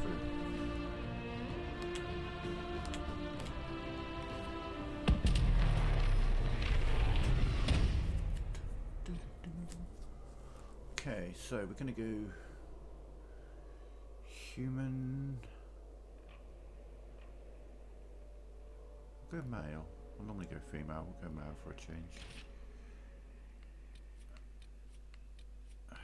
through. Okay, so we're going to go human. We'll go male. I'll normally go female. We'll go male for a change. I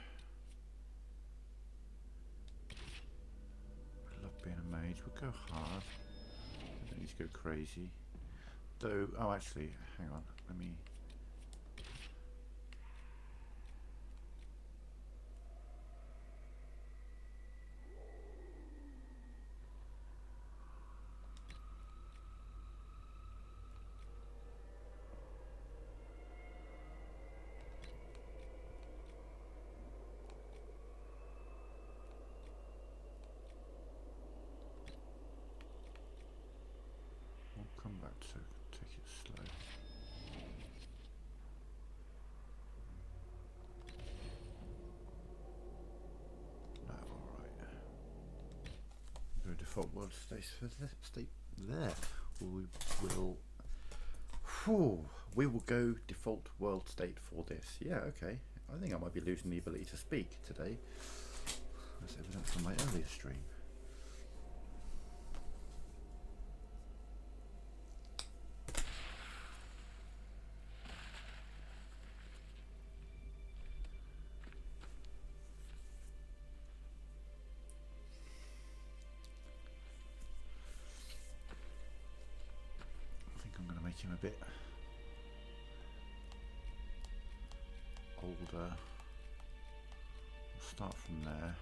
love being a mage. We'll go hard. I don't need to go crazy. Though, oh actually, hang on. Let me... We'll come back to take it slow. No, alright. Go default world state for the state there. We will go default world state for this. Yeah, okay. I think I might be losing the ability to speak today. That's evident from my earlier stream. I think I'm going to make him a bit older. We'll start from there.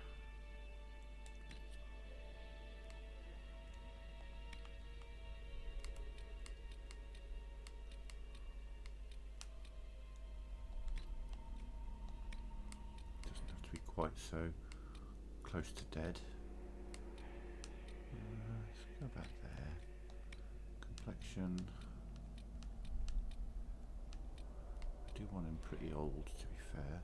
Doesn't have to be quite so close to dead. Let's go back there. Complexion. I do want him pretty old, to be fair.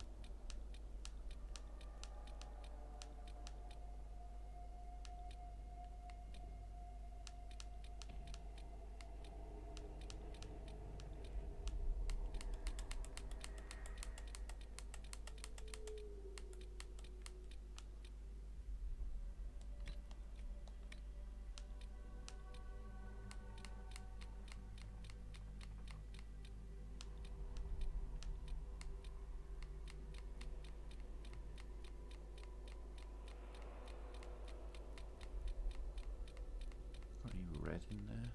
Got any red in there?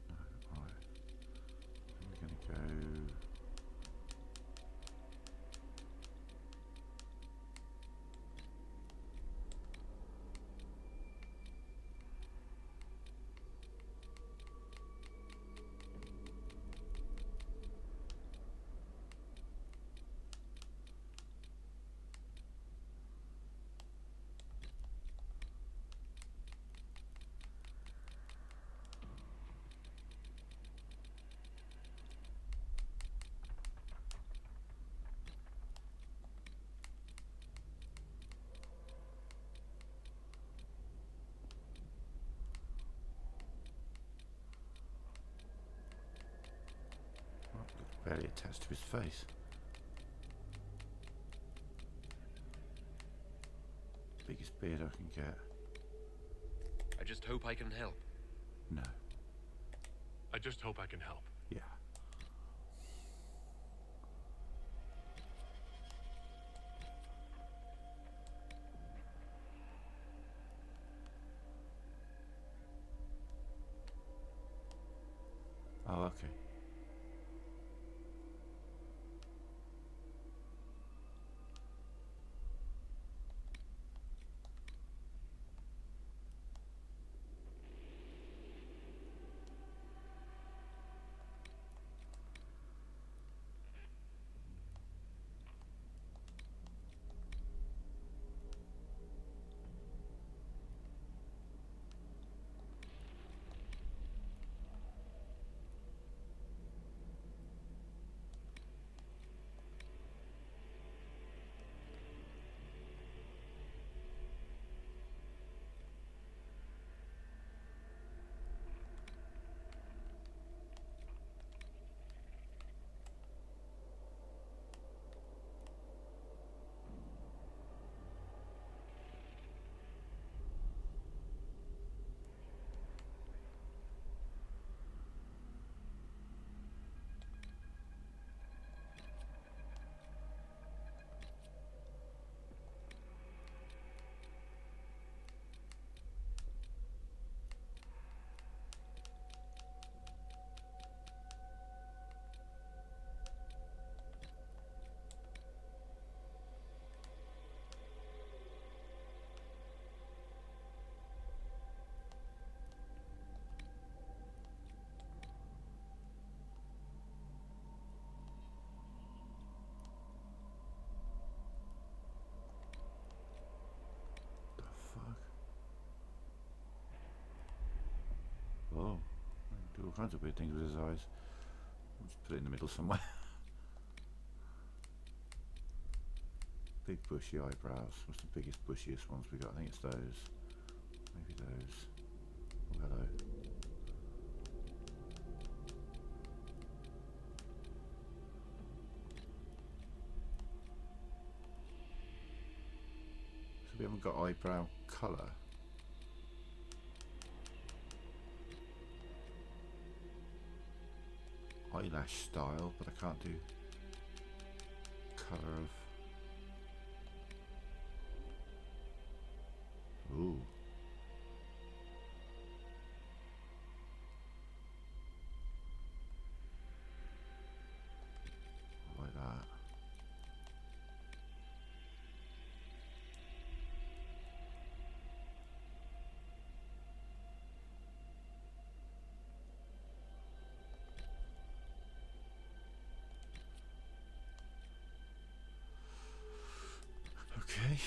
No, right. We're going to go... barely attached to his face. Biggest beard I can get. I just hope I can help. No. I just hope I can help. Yeah. Oh, okay. kinds of weird things with his eyes. Let's put it in the middle somewhere. Big bushy eyebrows. What's the biggest, bushiest ones we got? I think it's those. Maybe those. Oh, hello. So we haven't got eyebrow colour. Eyelash style, but I can't do colour of. Ooh. Like that. Okay.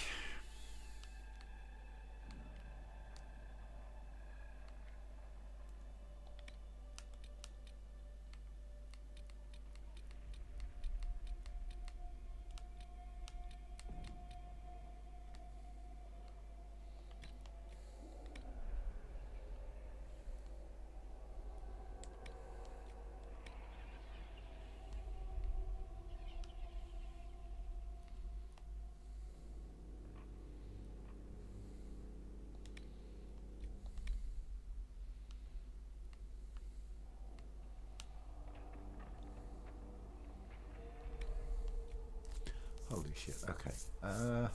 Holy shit, okay. I'm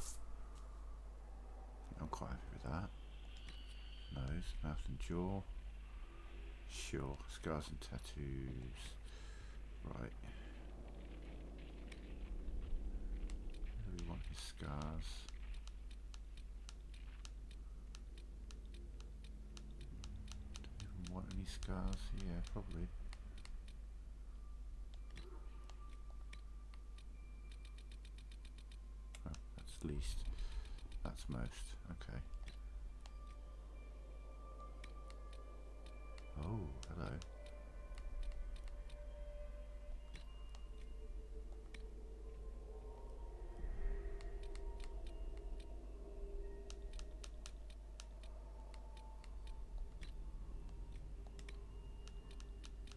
quite happy with that. Nose, mouth and jaw. Sure, scars and tattoos. Right. Where do we want his scars? Do we even want any scars? Yeah, probably. Least. That's most. Okay. Oh, hello.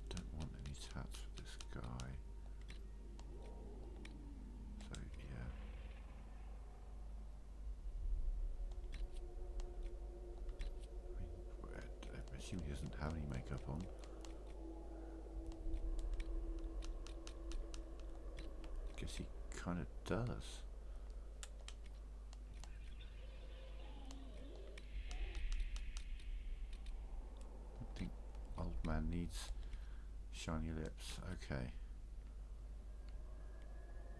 Don't want any tats for this guy. So, yeah. I assume he doesn't have any makeup on. Guess he kind of does. I think old man needs shiny lips. Okay.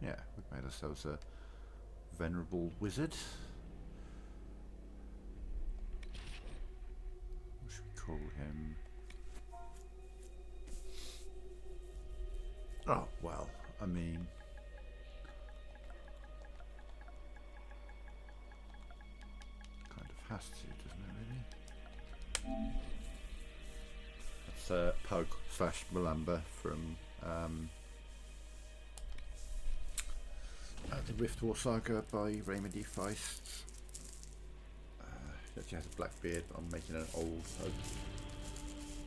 Yeah, we've made ourselves a venerable wizard. Call him. Oh, well, I mean, kind of has to, doesn't it, really? That's Pug / Malamba from the Rift War Saga by Raymond Feist. He actually has a black beard, but I'm making an old.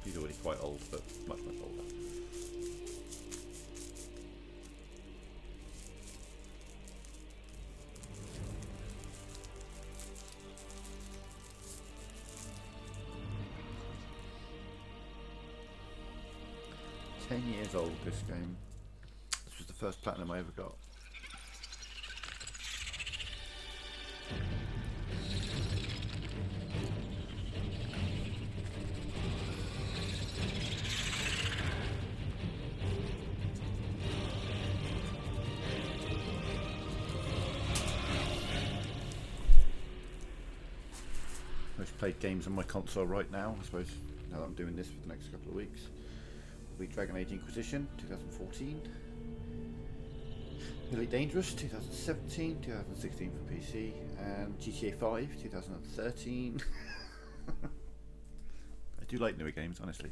He's already quite old, but much older. .10 years old, this game. This was the first platinum I ever got. Most played games on my console right now, I suppose, now that I'm doing this for the next couple of weeks, will be Dragon Age Inquisition 2014, Elite Dangerous 2017, 2016 for PC, and GTA 5 2013. I do like newer games, honestly.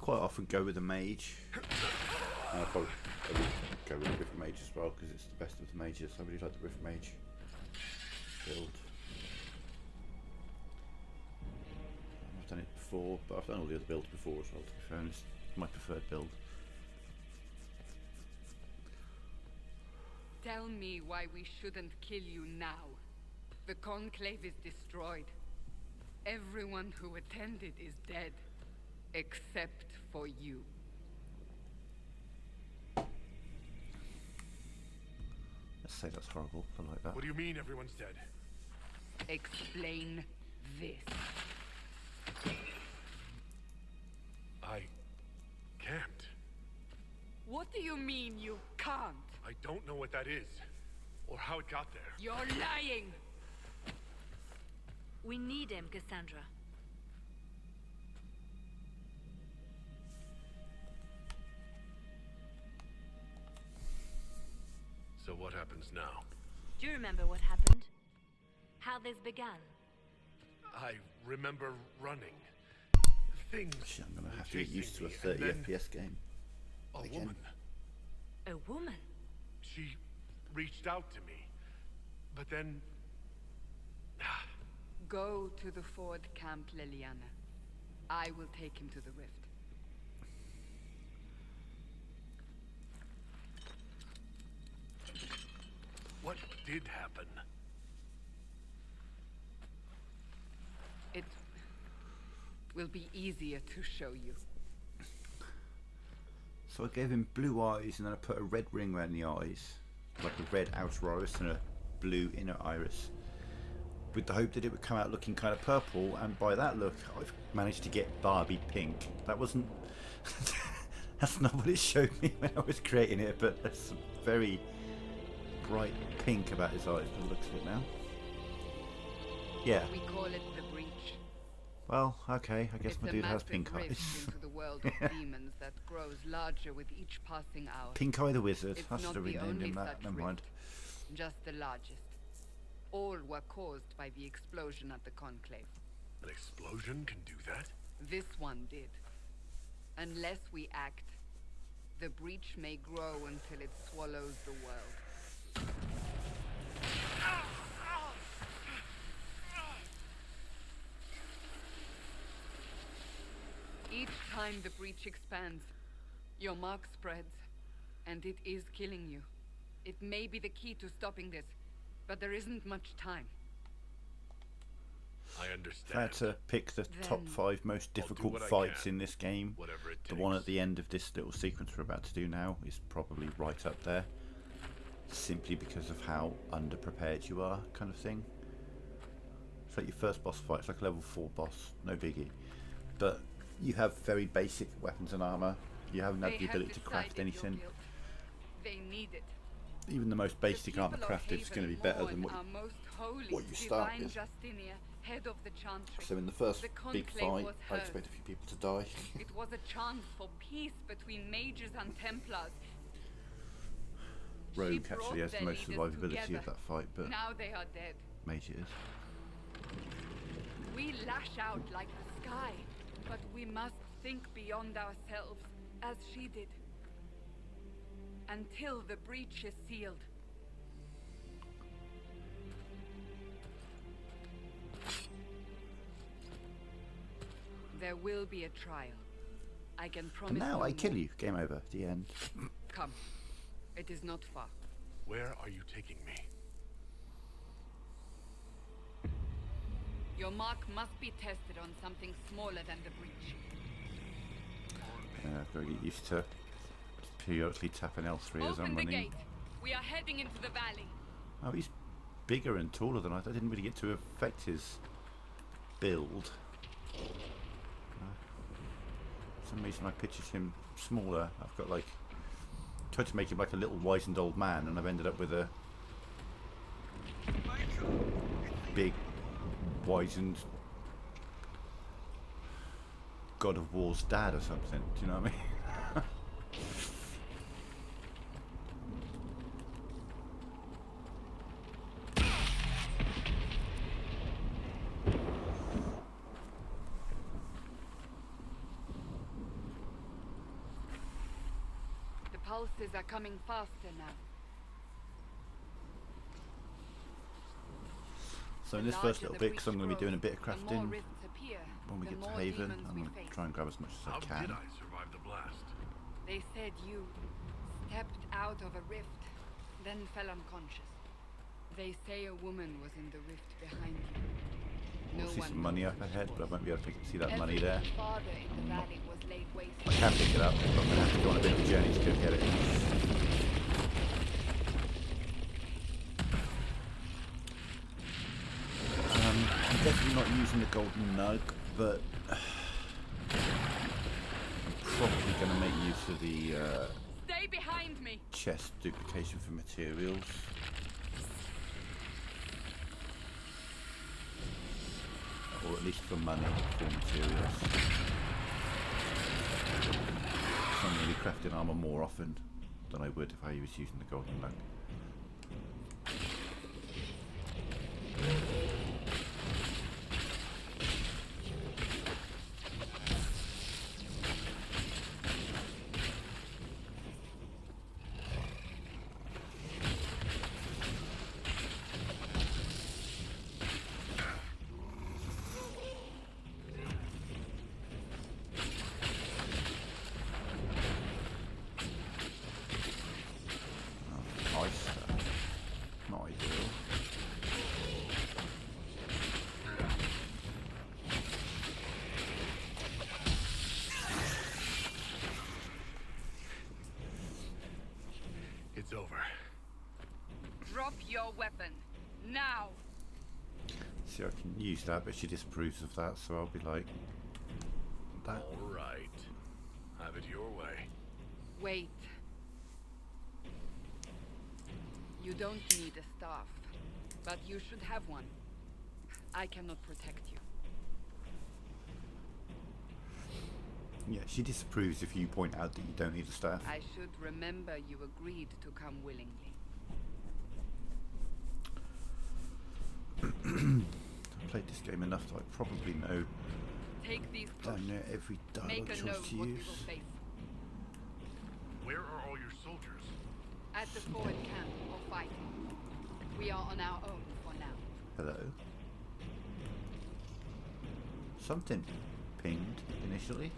quite often go with a mage. I'll probably go with a rift mage as well because it's the best of the mages. I really like the rift mage build. I've done it before, but I've done all the other builds before as well, to be fair, and it's my preferred build. Tell me why we shouldn't kill you now. The Conclave is destroyed. Everyone who attended is dead. Except for you. Let's say that's horrible. I like that. What do you mean everyone's dead? Explain this. I can't. What do you mean you can't? I don't know what that is. Or how it got there. You're lying! We need him, Cassandra. So what happens now? Do you remember what happened? How this began? I remember running. Things. Shit, I'm gonna were have to get used to a chasing me, 30 and then FPS game. A Again. woman. A woman? She reached out to me. But then... Go to the Ford Camp, Liliana. I will take him to the rift. What did happen? It will be easier to show you. So I gave him blue eyes and then I put a red ring around the eyes, like a red outer iris and a blue inner iris, with the hope that it would come out looking kind of purple, and by that look I've managed to get Barbie pink. That wasn't that's not what it showed me when I was creating it, but there's some very bright pink about his eyes by the looks of it now. Yeah. We call it the breach. Well, okay, I guess It's my a dude has massive pink rift eyes. into the world of demons that grows larger with each passing hour. Pink Eye the Wizard. It's I should not have the renamed only him that. such Never mind. rift, just the largest. All were caused by the explosion at the Conclave. An explosion can do that? This one did. Unless we act, the breach may grow until it swallows the world. Each time the breach expands, your mark spreads, and it is killing you. It may be the key to stopping this, but there isn't much time. I If I understand. had to pick the top Then 5 most I'll do difficult what I fights can, in this game, Whatever it the takes. one at the end of this little sequence we're about to do now is probably right up there, simply because of how underprepared you are, kind of thing. It's like your first boss fight, it's like a level 4 boss, no biggie, but you have very basic weapons and armour. You haven't had They the have ability to craft decided your anything. guilt. They need it. Even the most basic armour crafted is going to be better than what our most holy, what you start divine with. Justinia, head of the Chantry. So in the first The big conclave fight, was I hers. expect a few people to die. It was a chance for peace between mages and Templars. Rogue She actually has brought the most their survivability leaders of together. that fight, but Now they are dead. Mage it is. We lash out like the sky, but we must think beyond ourselves, as she did. Until the breach is sealed. There will be a trial. I can promise And now no I kill more. you. Game over. The end. Come. It is not far. Where are you taking me? Your mark must be tested on something smaller than the breach. I've got to get used to periodically tapping L3 as Open I'm the running. gate. We are heading into the valley. Oh, he's bigger and taller than I thought. I didn't really get to affect his build. For some reason I pictured him smaller. I've got like tried to make him like a little wizened old man, and I've ended up with a big wizened God of War's dad or something. Do you know what I mean? pulses are coming faster now. So in The this first larger little the bit, because I'm going to be doing a bit of breach grows, the crafting more rifts appear, when we the get to more Haven, demons I'm we going to face. try and grab as much as How I can. did I survive the blast? They said you stepped out of a rift, then fell unconscious. They say a woman was in the rift behind you. We'll see some money up ahead, but I won't be able to see that money Everything there. farther in the valley was laid waste. I can pick it up, but I'm going to have to go on a bit of a journey to go get it. I'm definitely not using the golden nug, but I'm probably going to make use of the Stay behind me. chest duplication for materials. Or at least for money for materials. So I'm going to be crafting armor more often than I would if I was using the golden nug. Not ideal. It's over. Drop your weapon. Now. See, I can use that, but she disapproves of that, so I'll be like, that. All right. Have it your way. Wait. You don't need a staff, but you should have one. I cannot protect you. Yeah, she disapproves if you point out that you don't need a staff. I should remember you agreed to come willingly. I've played this game enough that I probably know Take these down pushes. there every Make dialogue a choice note to what we use. will face. Where are all your soldiers? At the forward camp or fighting. We are on our own for now. Hello. Something pinged initially.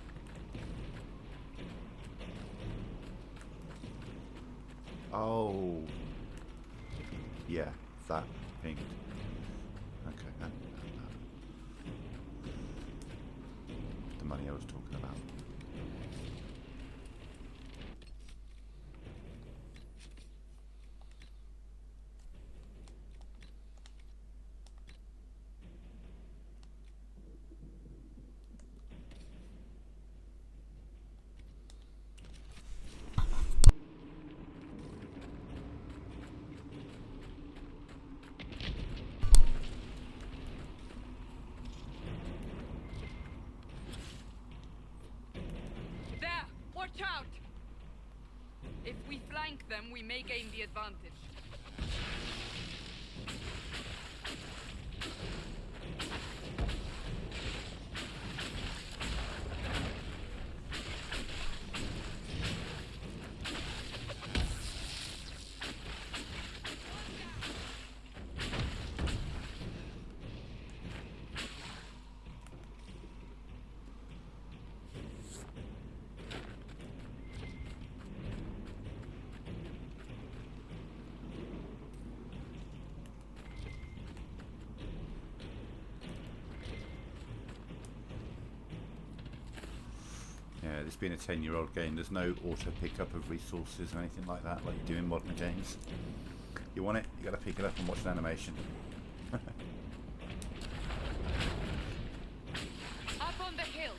Oh. Yeah, that pinged. Okay. The money I was talking about. There! Watch out! If we flank them, we may gain the advantage. Yeah, this being a 10-year-old game, there's no auto pickup of resources or anything like that, like you do in modern games. You want it, you gotta pick it up and watch an animation. Up on the hill.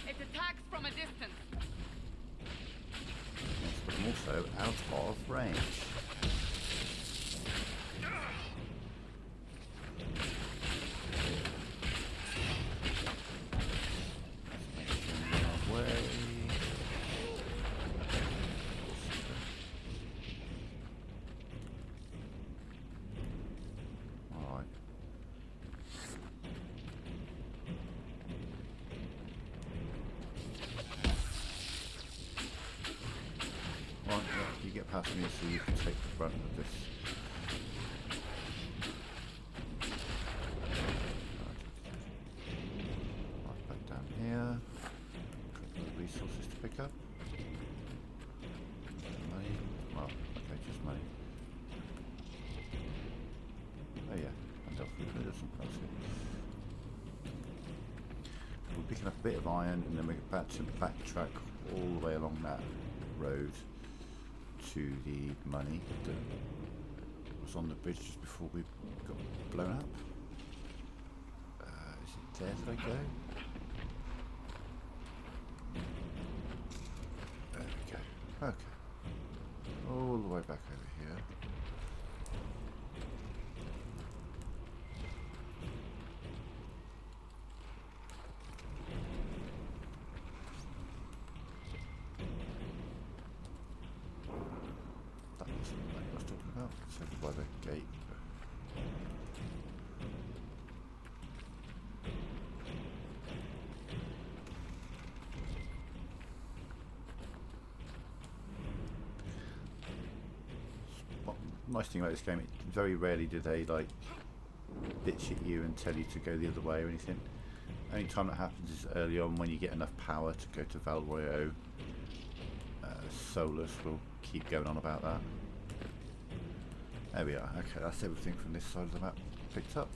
It attacks from a distance. Yes, but I'm also out of range. Make sure I'm in our way. Alright. Right, get past me so you can take the brunt of this. Right, back down here. A couple of resources to pick up. Money. Well, okay, just money. Oh yeah, and definitely there's something else here. We're picking up a bit of iron and then we're about to backtrack all the way along that road to the money that was on the bridge just before we got blown up. Is it there that I go? There we go. Okay. All the way back over here. That was the money I was talking about. It's over by the gate. Nice thing about this game, very rarely do they like bitch at you and tell you to go the other way or anything. Only time that happens is early on when you get enough power to go to Val Royeaux. Solus will keep going on about that. There we are. Okay, that's everything from this side of the map picked up.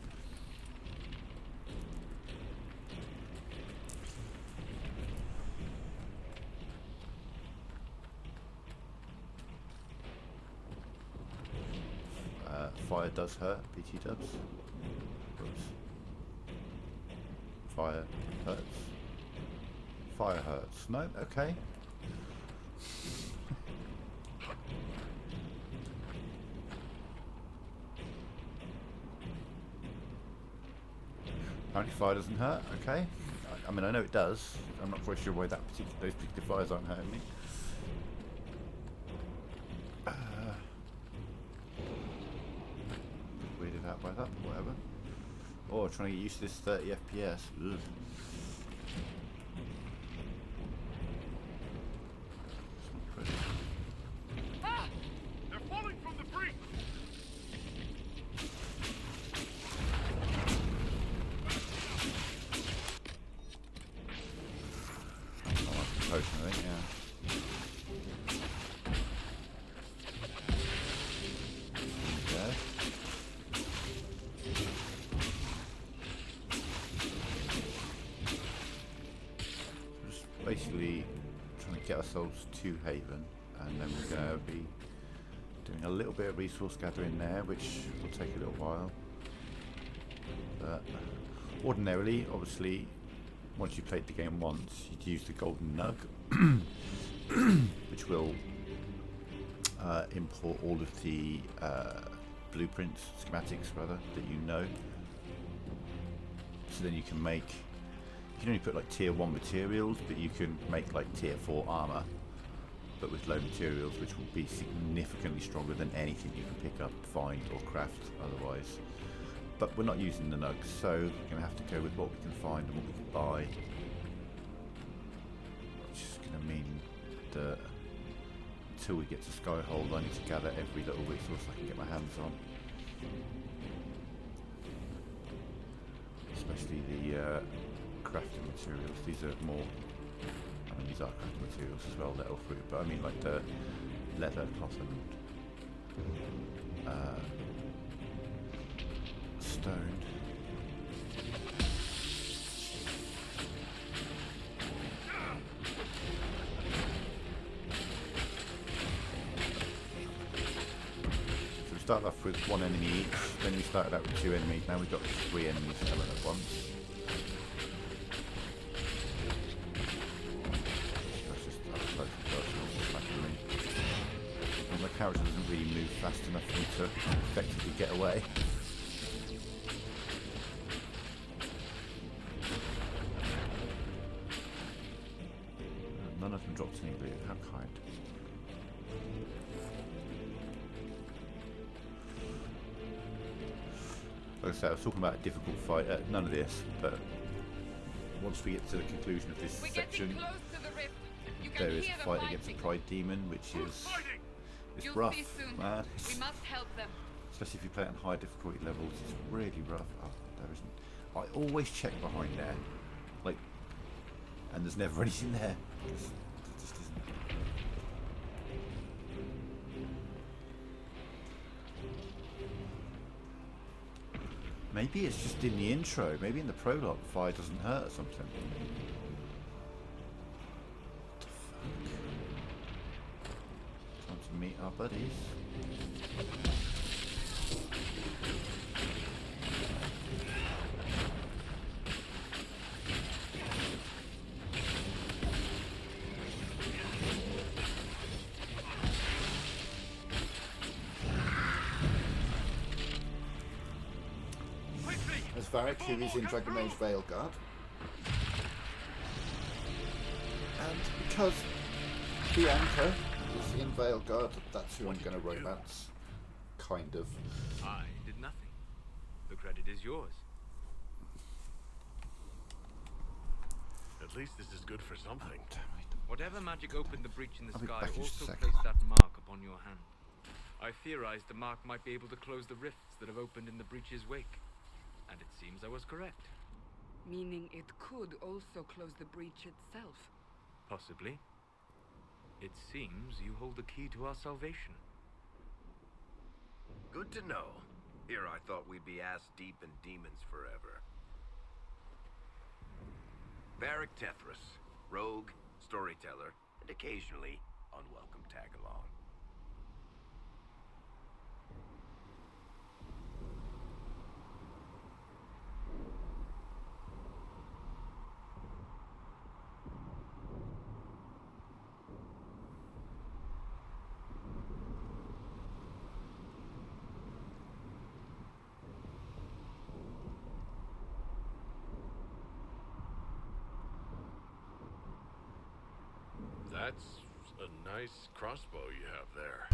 Fire does hurt, BT dubs. Oops. Fire hurts. Fire hurts. No, okay. Apparently fire doesn't hurt, okay. I mean, I know it does. I'm not quite sure why those particular fires aren't hurting me. Weirded out by that, but whatever. Oh, trying to get used to this 30 FPS. Ugh. Ah! They're falling from the breach! Oh, that's a potion, I think, yeah. Okay. Just basically trying to get ourselves to Haven, and then we're going to be doing a little bit of resource gathering there, which will take a little while. But ordinarily, obviously, once you've played the game once, you'd use the golden nug, which will import all of the blueprints, schematics rather, that you know. So then you can make, you can only put like tier 1 materials, but you can make like tier 4 armor, but with low materials, which will be significantly stronger than anything you can pick up, find or craft otherwise. But we're not using the nugs, so we're going to have to go with what we can find and what we can buy. Which is going to mean that until we get to Skyhold, I need to gather every little resource I can get my hands on. Especially the crafting materials. These are more, I mean these are crafting materials as well, little fruit, but I mean like the leather, cloth and stone. So we started off with one enemy each, then we started out with 2 enemies, now we've got 3 enemies coming at once. That's just up close and personal, attacking me. And my character doesn't really move fast enough for me to effectively get away. None of them dropped any loot, how kind. Like I said, I was talking about a difficult fight, none of this, but once we get to the conclusion of this section, there is a fight against a Pride Demon, which is It's You'll rough, see soon. man. We must help them. Especially if you play it on high difficulty levels, it's really rough. Oh, there isn't. I always check behind there, like, and there's never anything there. There just isn't. Maybe it's just in the intro. Maybe in the prologue, fire doesn't hurt or something. What the fuck? Time to meet our buddies. Varric, who is in Dragon Mage Veilguard. And because Bianca is in Veilguard, that's who I'm going to romance. Kind of. I did nothing. The credit is yours. At least this is good for something. Damn it. Whatever magic opened the breach in the I'll be sky back in just a also second. placed that mark upon your hand. I theorized the mark might be able to close the rifts that have opened in the breach's wake. And it seems I was correct. Meaning it could also close the breach itself. Possibly. It seems you hold the key to our salvation. Good to know. Here I thought we'd be ass deep in demons forever. Varric Tethras, rogue, storyteller, and occasionally unwelcome tag-along. That's a nice crossbow you have there.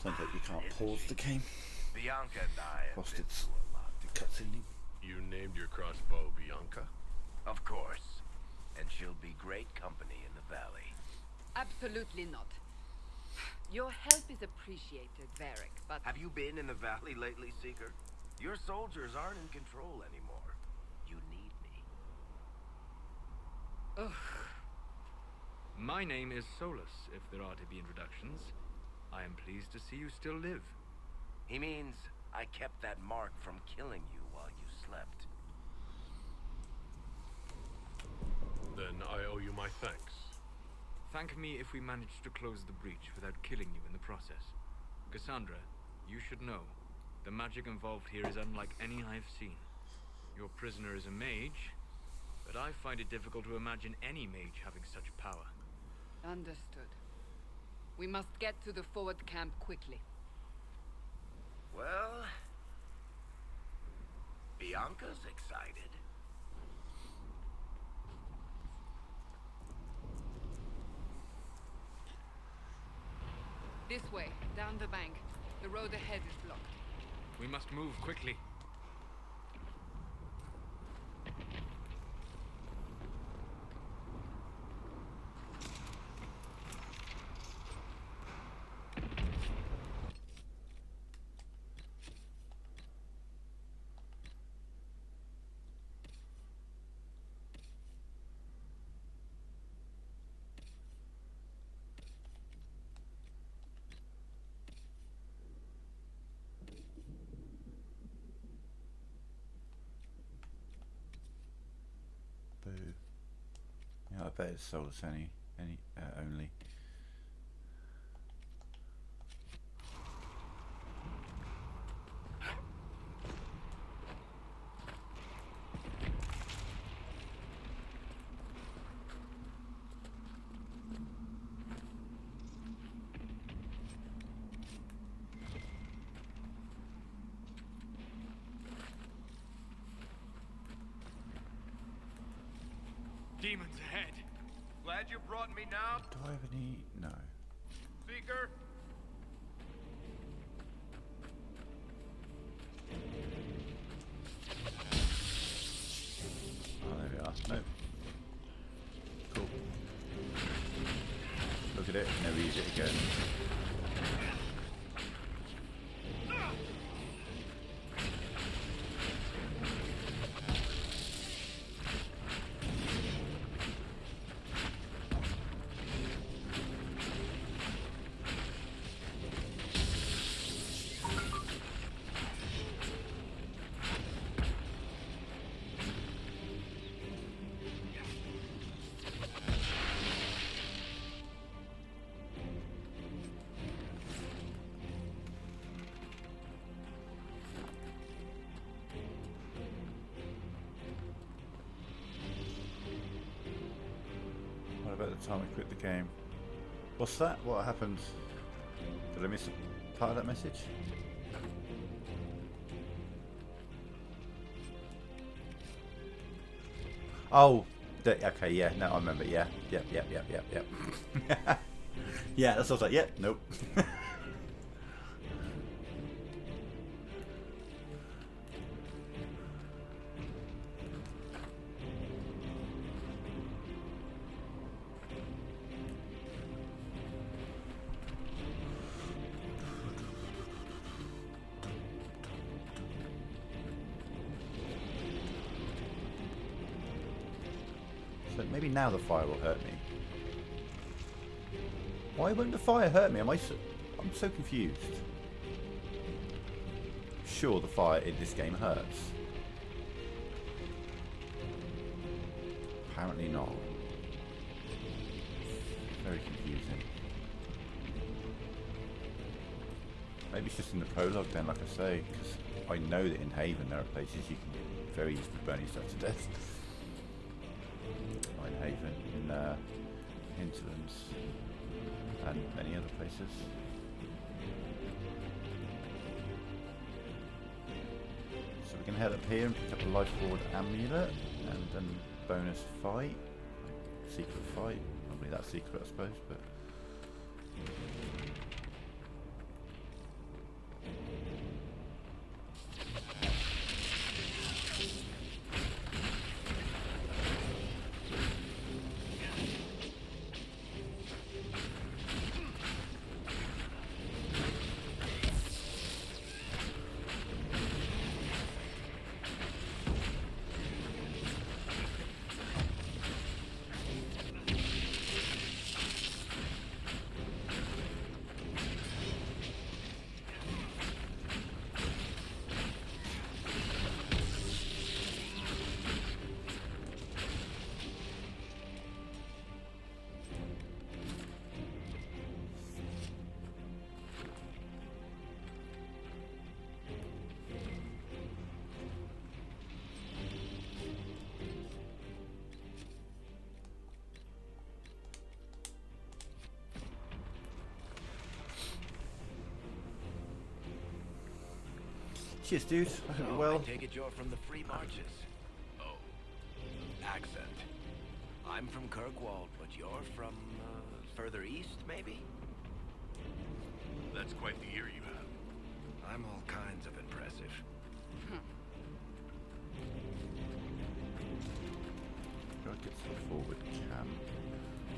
Turns out you can't pause the game. Bianca and I have Whilst been it's through a lot together. cutscening. You named your crossbow Bianca? Of course. And she'll be great company in the valley. Absolutely not. Your help is appreciated, Varric, but Have you been in the valley lately, Seeker? Your soldiers aren't in control anymore. You need me. ugh. My name is Solus, if there are to be introductions. I am pleased to see you still live. He means I kept that mark from killing you while you slept. Then I owe you my thanks. Thank me if we manage to close the breach without killing you in the process. Cassandra, you should know, the magic involved here is unlike any I've seen. Your prisoner is a mage, but I find it difficult to imagine any mage having such power. Understood. We must get to the forward camp quickly. Well, Bianca's excited. This way, down the bank. The road ahead is blocked. We must move quickly. Boo. Yeah, I bet it's Solus only. Demons ahead! Glad you brought me now, Do I have any? No. Seeker. Oh, there we are. No. Cool. Look at it. Never use it again. about the time I quit the game. What's that? What happened? Did I miss a part of that message? Oh, okay, yeah, no, I remember, yeah, yep. Yeah, that's what I was like, yep, nope. So maybe now the fire will hurt me. Why won't the fire hurt me? I'm so confused. Sure, the fire in this game hurts. Apparently not. Very confusing. Maybe it's just in the prologue then, like I say, because I know that in Haven there are places you can very easily burn yourself to death. Or in Haven, in Hinterlands, and many other places. So we can head up here and pick up a Life Ward Amulet, and then bonus fight, secret fight. Not really that secret, I suppose, but. Cheers, dude. I hope you're well. I take it you're from the Free Marches. Oh. Accent. I'm from Kirkwall, but you're from further east, maybe? That's quite the ear you have. I'm all kinds of impressive. Go get to the forward cam.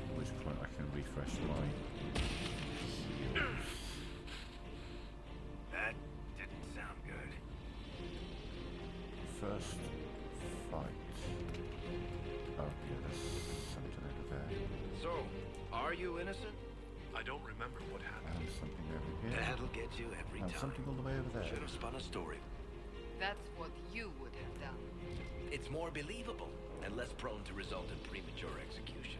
At which point I can refresh my heals. That didn't sound good. First fight. Oh yeah, there's something over there. So, are you innocent? I don't remember what happened. And something over here. That'll get you every And time. something all the way over there. Should have spun a story. That's what you would have done. It's more believable and less prone to result in premature execution.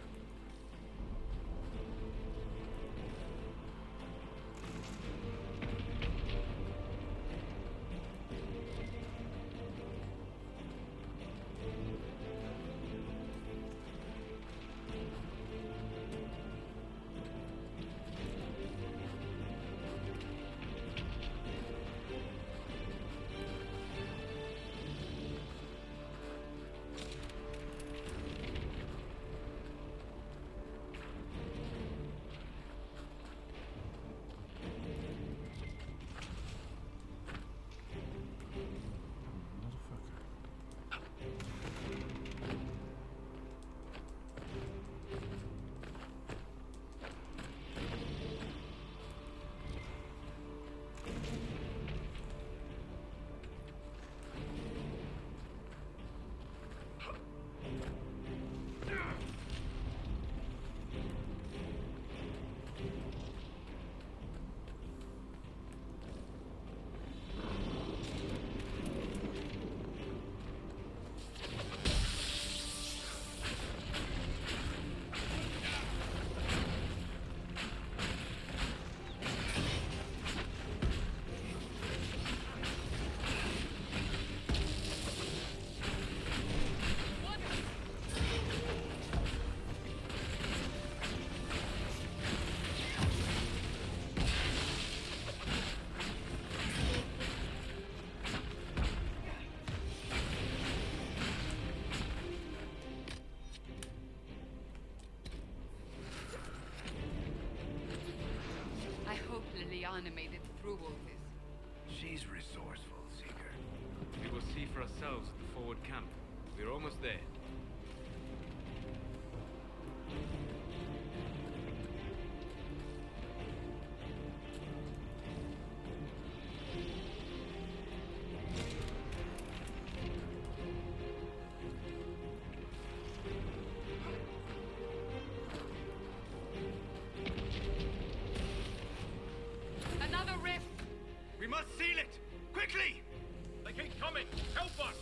Liliana made it through all this. She's resourceful, Seeker. We will see for ourselves at the forward camp. We're almost there. Another rift! We must seal it! Quickly! They keep coming! Help us!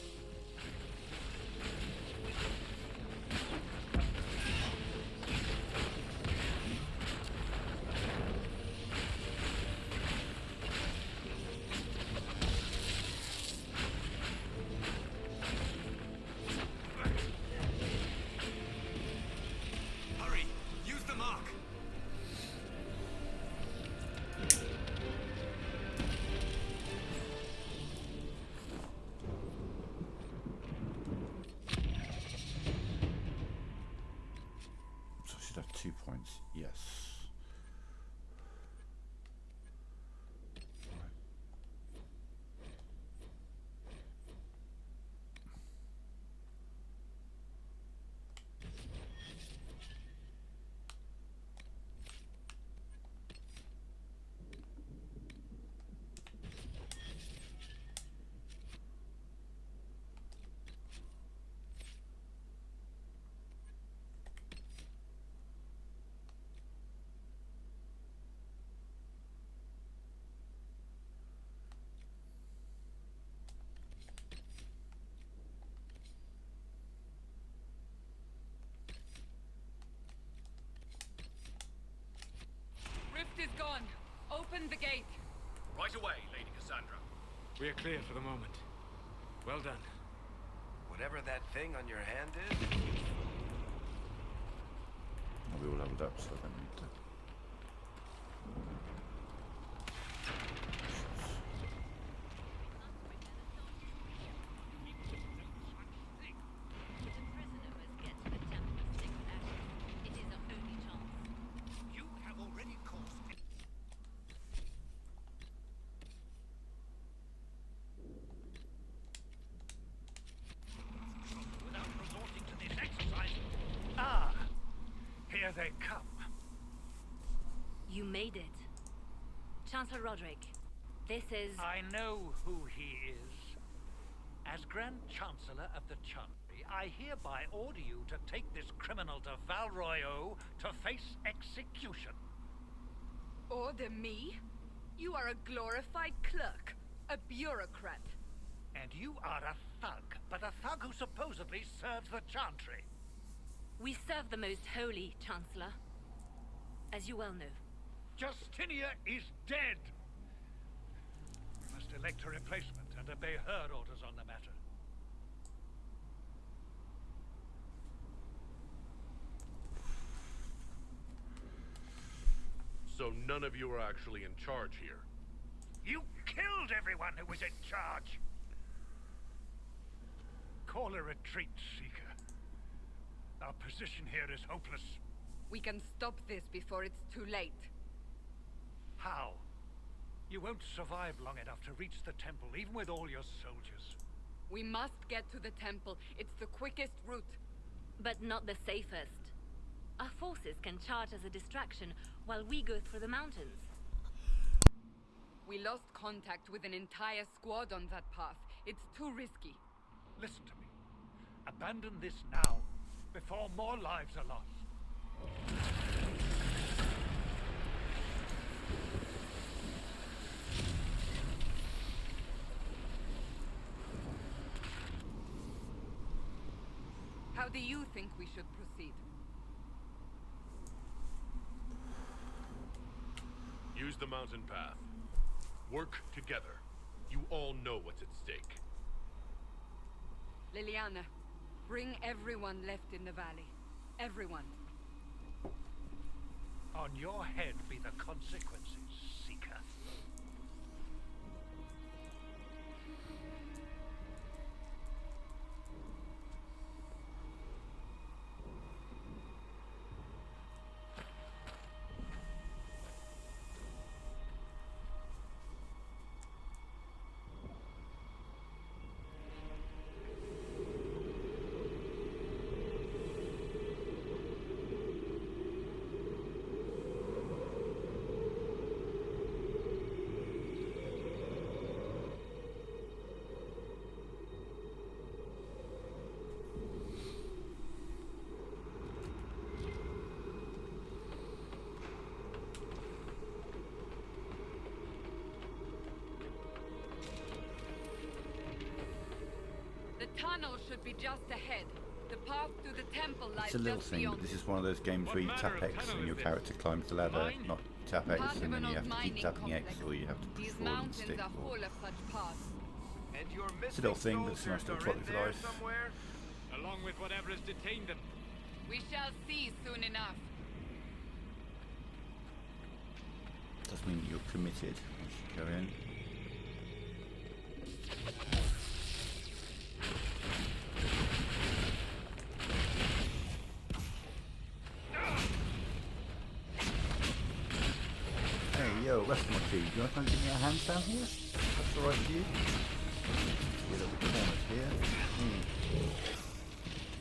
Hurry! Use the mark! So I should have 2 points. Yes. Rift is gone. Open the gate. Right away, Lady Cassandra. We are clear for the moment. Well done. Whatever that thing on your hand is, We all leveled up, so I don't need to. You have already caused. Without resorting to this exercise. Ah, here they come. You made it. Chancellor Roderick, this is... I know who he is. As Grand Chancellor of the Chantry, I hereby order you to take this criminal to Val Royeaux to face execution. Order me? You are a glorified clerk. A bureaucrat. And you are a thug, but a thug who supposedly serves the Chantry. We serve the most holy, Chancellor. As you well know. Justinia is dead. We must elect a replacement and obey her orders on the matter. So none of you are actually in charge here. You killed everyone who was in charge. Call a retreat, Seeker. Our position here is hopeless. We can stop this before it's too late. How? You won't survive long enough to reach the temple, even with all your soldiers. We must get to the temple. It's the quickest route. But not the safest. Our forces can charge as a distraction while we go through the mountains. We lost contact with an entire squad on that path. It's too risky. Listen to me. Abandon this now, before more lives are lost. How do you think we should proceed? Use the mountain path. Work together. You all know what's at stake. Liliana, bring everyone left in the valley. Everyone. On your head be the consequences, Seeker. should be just ahead. The path to the temple lies It's a little just thing, beyond. but this is one of those games What where you manner tap of X tunnel and your is this? character climbs the ladder, Mine? not tap X Part of and then an you old have to keep mining tapping X, complex. or you have to push These forward and mountains stick. are full of such paths. And your It's a little thing, but it's a nice little trophy for life. somewhere? Along with whatever has detained them. We shall see soon enough. Does mean you're committed. You should go in. Hey, yo, rest of my feet. Do you want to come give me a hand down here? That's alright with you? We're a little bit cornered here. Do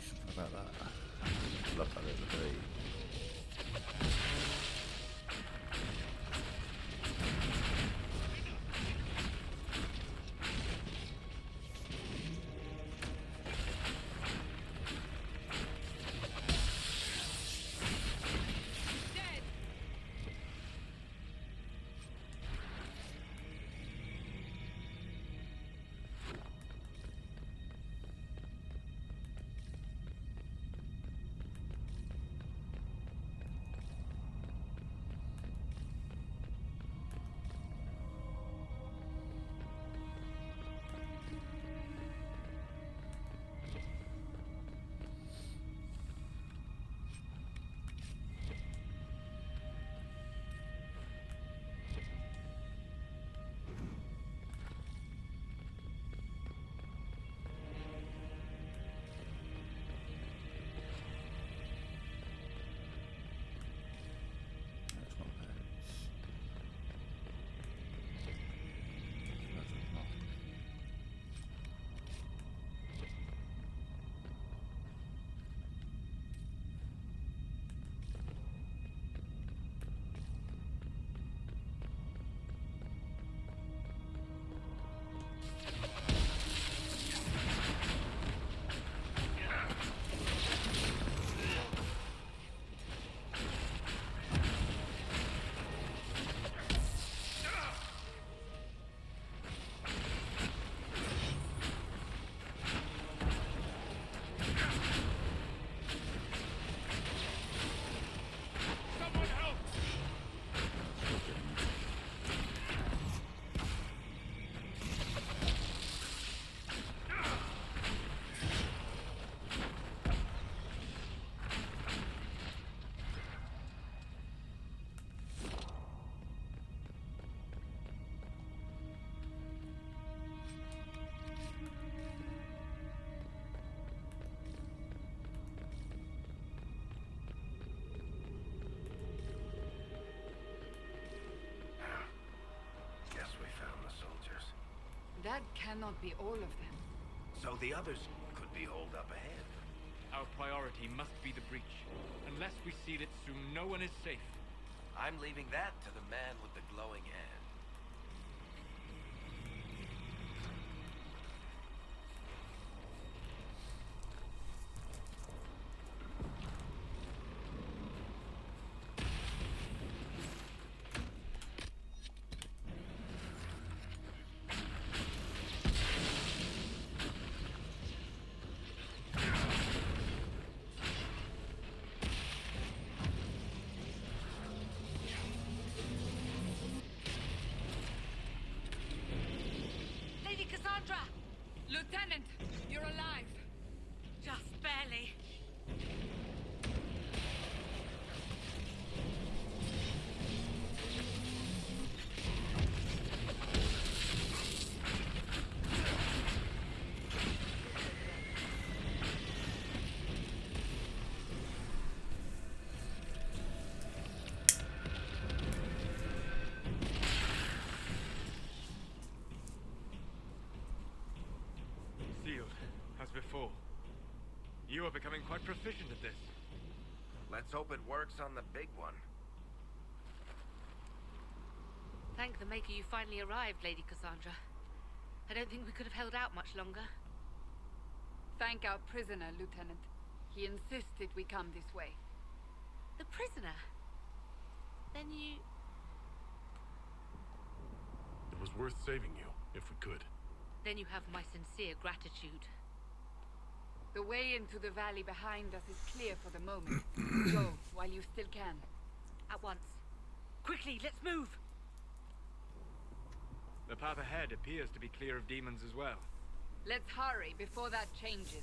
something about that. Love that little tree. Dead! That's not bad. Guess we found the soldiers. That cannot be all of them. So the others could be holed up ahead. Our priority must be the breach. Unless we seal it soon, no one is safe. I'm leaving that to the man with the glowing hand. Lady Cassandra! Lieutenant, you're alive. Just barely. Sealed, as before. You are becoming quite proficient at this. Let's hope it works on the big one. Thank the Maker you finally arrived, Lady Cassandra. I don't think we could have held out much longer. Thank our prisoner, Lieutenant. He insisted we come this way. The prisoner? Then you... It was worth saving you, if we could. Then you have my sincere gratitude. The way into the valley behind us is clear for the moment. Go, while you still can. At once. Quickly, let's move! The path ahead appears to be clear of demons as well. Let's hurry before that changes.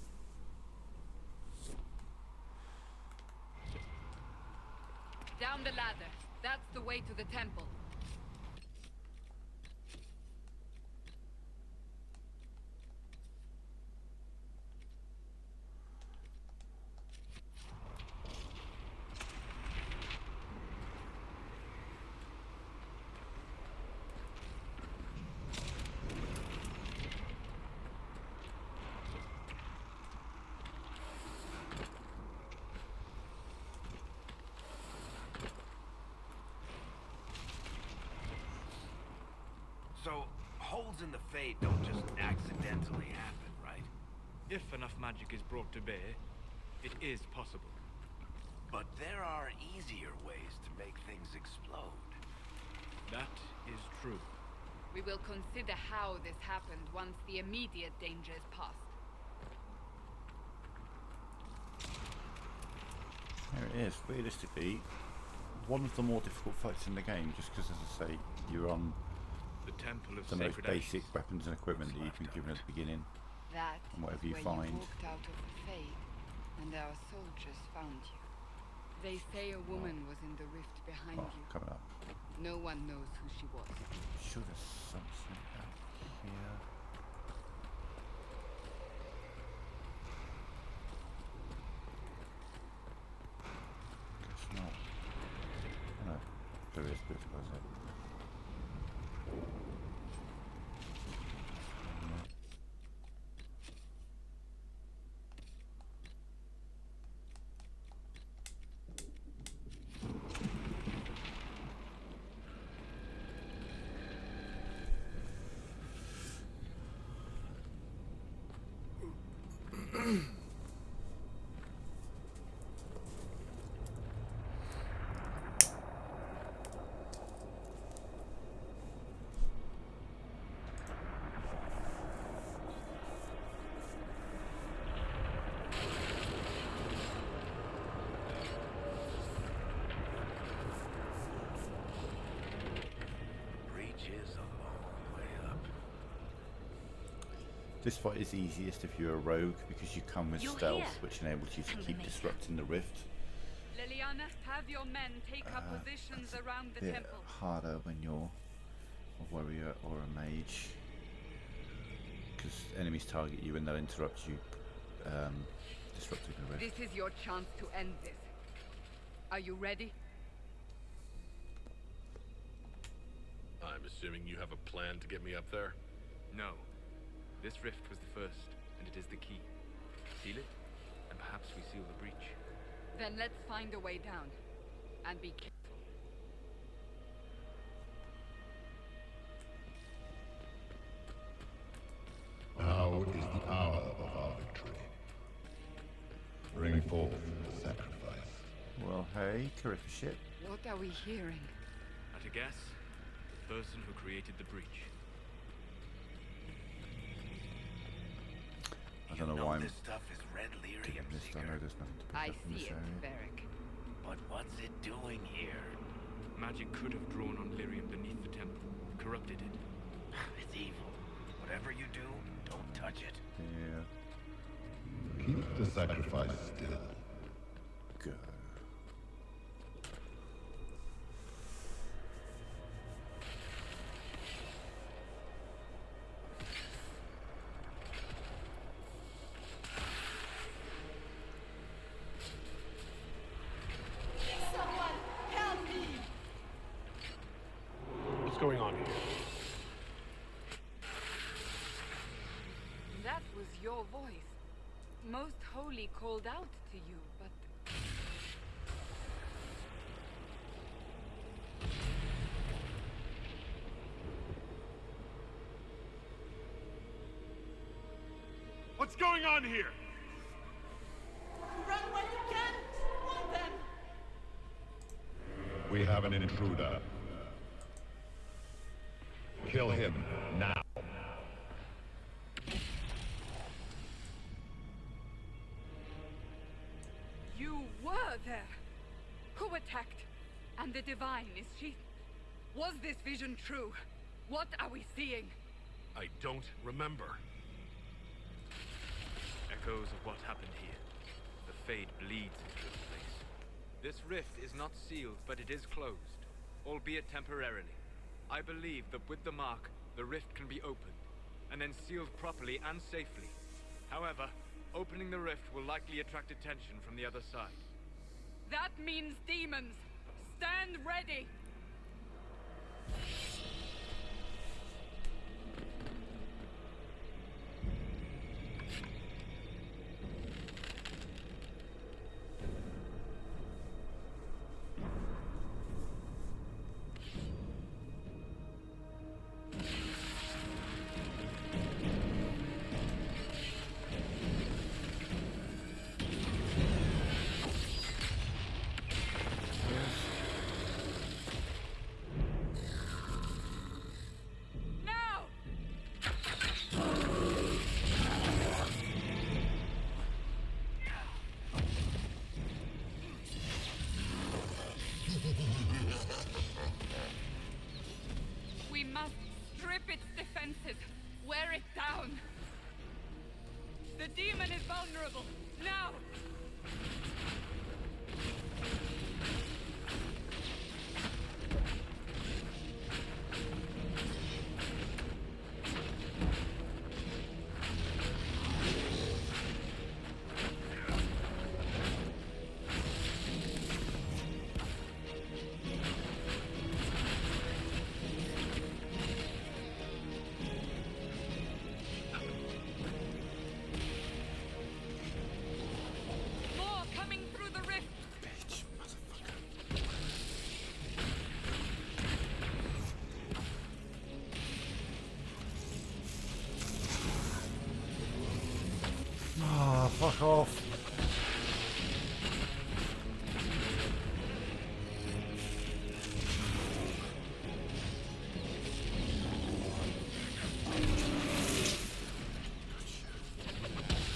Down the ladder. That's the way to the temple. So, holes in the Fade don't just accidentally happen, right? If enough magic is brought to bear, it is possible. But there are easier ways to make things explode. That is true. We will consider how this happened once the immediate danger is past. There it is. Realistically, one of the more difficult fights in the game, just because, as I say, you're on The Temple of the most Sacred basic Ashes. weapons and equipment that you've been given at the beginning. That And whatever is you where find. you walked out of the Fade, and our soldiers found you. They say a woman was in the rift behind Oh, you. coming up. No one knows who she was. Should have something out here. Guess not. Oh, no, there is, but was it? No. Breach is a long way up. This fight is easiest if you're a rogue because you come with You're stealth, here. which enables you to I'm the keep Mage. disrupting the rift. Liliana, have your men take up positions around the Bit temple. harder when you're a warrior or a mage, because enemies target you and they'll interrupt you, disrupting the rift. This is your chance to end this. Are you ready? I'm assuming you have a plan to get me up there? No. This rift was the first, and it is the key. Seal it, and perhaps we seal the breach. Then let's find a way down. And be careful. Now is the hour of our victory. Bring forth the sacrifice. Well, hey, Carifaship. What are we hearing? At a guess, the person who created the breach. I don't know why I'm This stuff is red lyrium, doing this. I know Seeker. there's nothing to pick I up in this see it, area. Varric. But what's it doing here? Magic could have drawn on lyrium beneath the temple, corrupted it. It's evil. Whatever you do, don't touch it. Yeah, Keep the sacrifice still. go. What's going on here? That was your voice. Most Holy called out to you, but... What's going on here? Run when you can! Want them! We have an intruder. Kill him now. And the Divine, is she... Was this vision true? What are we seeing? I don't remember. Echoes of what happened here. The Fade bleeds into this place. This rift is not sealed, but it is closed, albeit temporarily. I believe that with the mark, the rift can be opened, and then sealed properly and safely. However, opening the rift will likely attract attention from the other side. That means demons! Stand ready! We must strip its defenses, wear it down. The demon is vulnerable, now! Oh, fuck off.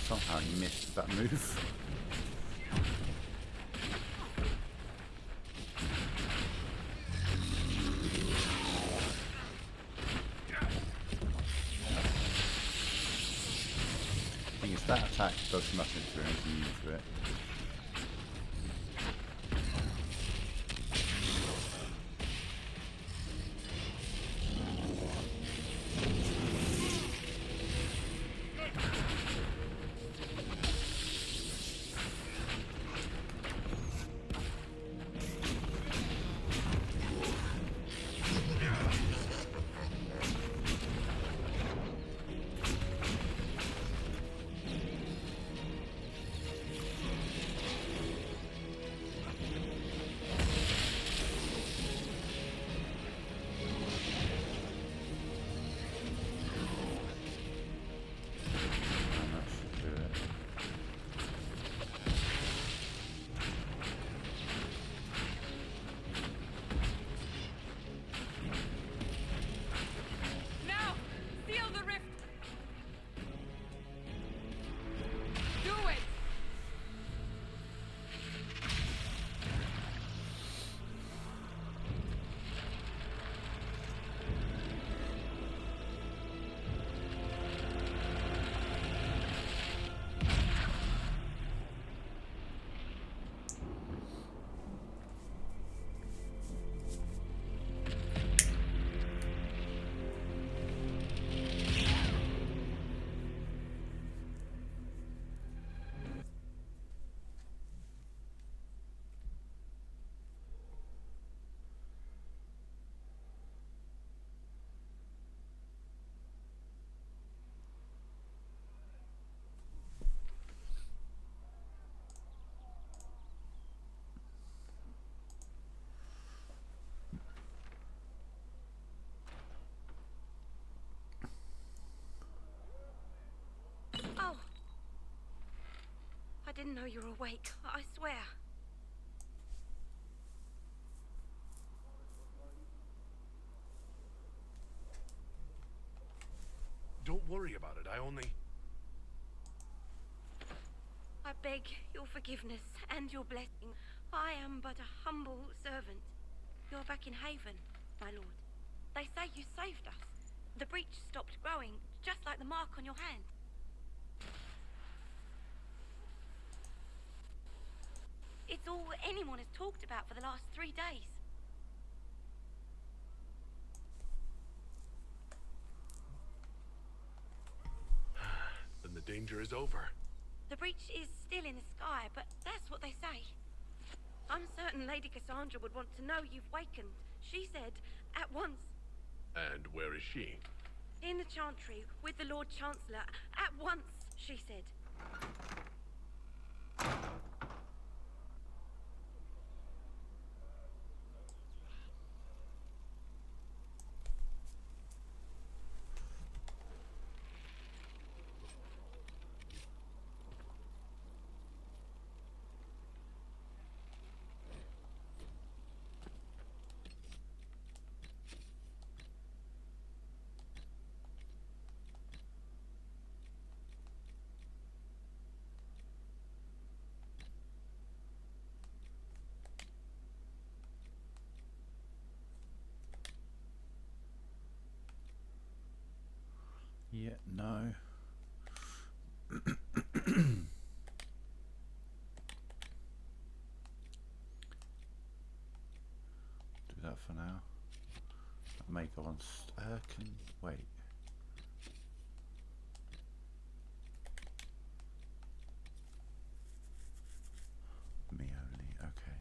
Somehow he missed that move. That attack does nothing to it, you use it. I didn't know you were awake, I swear. Don't worry about it, I I beg your forgiveness and your blessing. I am but a humble servant. back in Haven, my lord. They say you saved us. The breach stopped growing, just like the mark on your hand. It's all anyone has talked about for the last 3 days. Then the danger is over. The breach is still in the sky, but that's what they say. I'm certain Lady Cassandra would want to know you've wakened. She said, at once. And where is she? In the Chantry, with the Lord Chancellor. At once, she said. Yeah, no. Do that for now. I may go on. Can wait. Me only. Okay.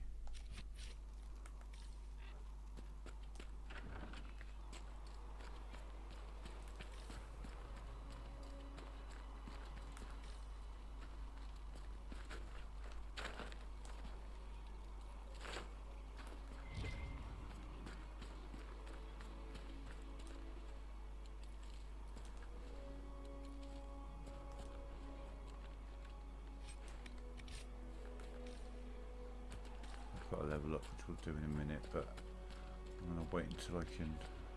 Got to level up, which we'll do in a minute, but I'm going to wait until I can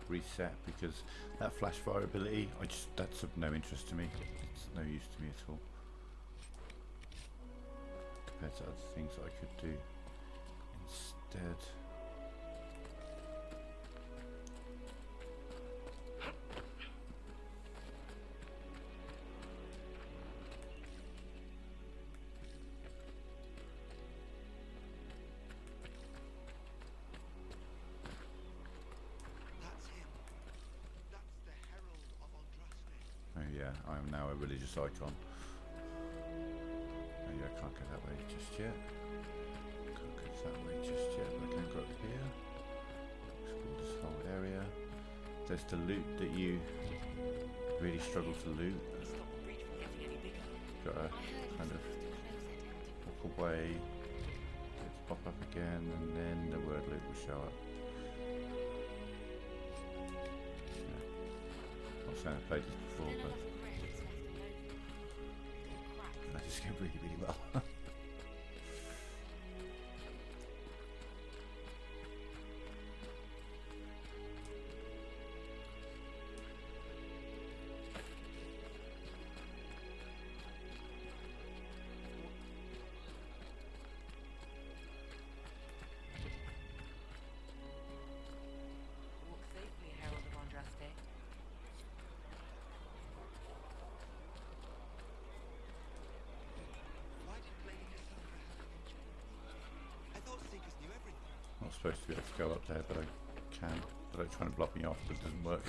reset, because that flash fire ability, that's of no interest to me. It's no use to me at all compared to other things that I could do instead. Yeah, I am now a religious icon. Oh yeah, I can't go that way just yet. Can't go that way just yet, but I can go up here. Explore this whole area. There's the loot that you really struggle to loot. Gotta kind of walk away, let's pop up again, and then the word loot will show up. Not saying I've played this before, but I just go really, really well. Not supposed to be able to go up there, but I can. But they're trying to block me off, but it doesn't work.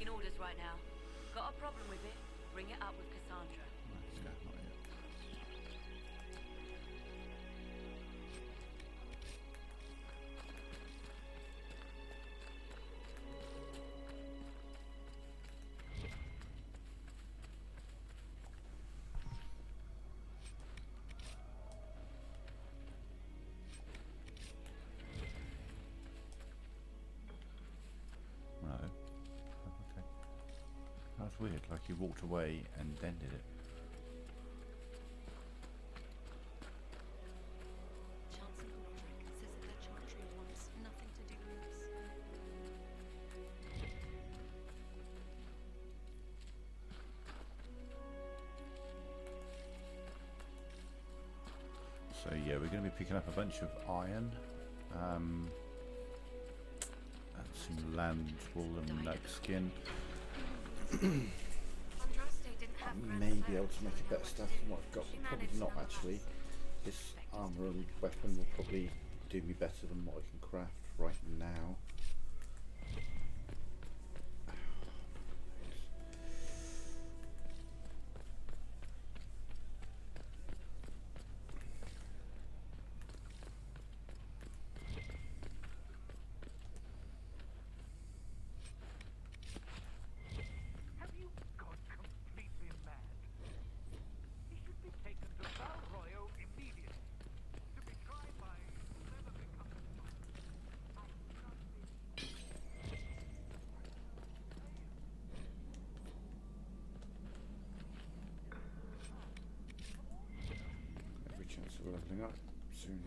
taking orders right now. Got a problem with it? Bring it up with Cassandra. Let's go, not yet. No. Okay. That's weird, like he walked away and then did it. Chancellor Roderick says that the Chantry wants nothing to do with us. So yeah, we're going to be picking up a bunch of iron, and some land wool and nug skin. Andraste didn't have I grand may be affairs able to make when a I better went stuff in. than what I've got, She but probably managed not none of actually. us. This armour and weapon will probably do me better than what I can craft right now. Have you gone completely mad? He should be taken to Val Royo immediately. To be tried by whoever becomes Every chance of leveling up soon.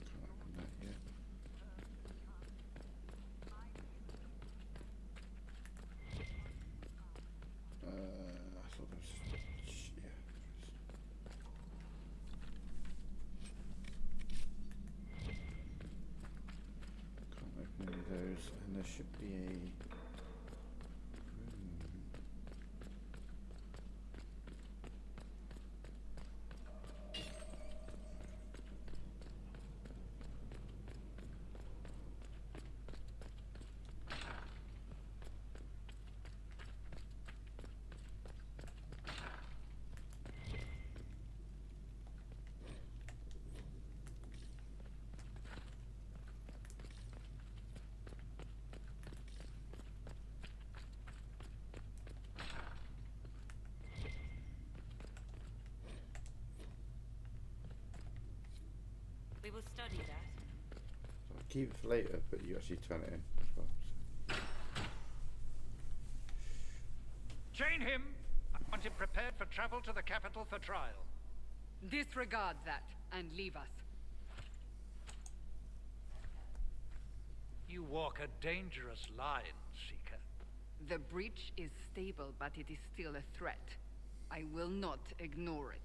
Can't open that yet. I thought there was yeah. Can't open any of those, and there should be a room. We will study that. So I'll keep it for later, but you actually turn it in as well. So. Chain him! I want him prepared for travel to the capital for trial. Disregard that and leave us. You walk a dangerous line, Seeker. The breach is stable, but it is still a threat. I will not ignore it.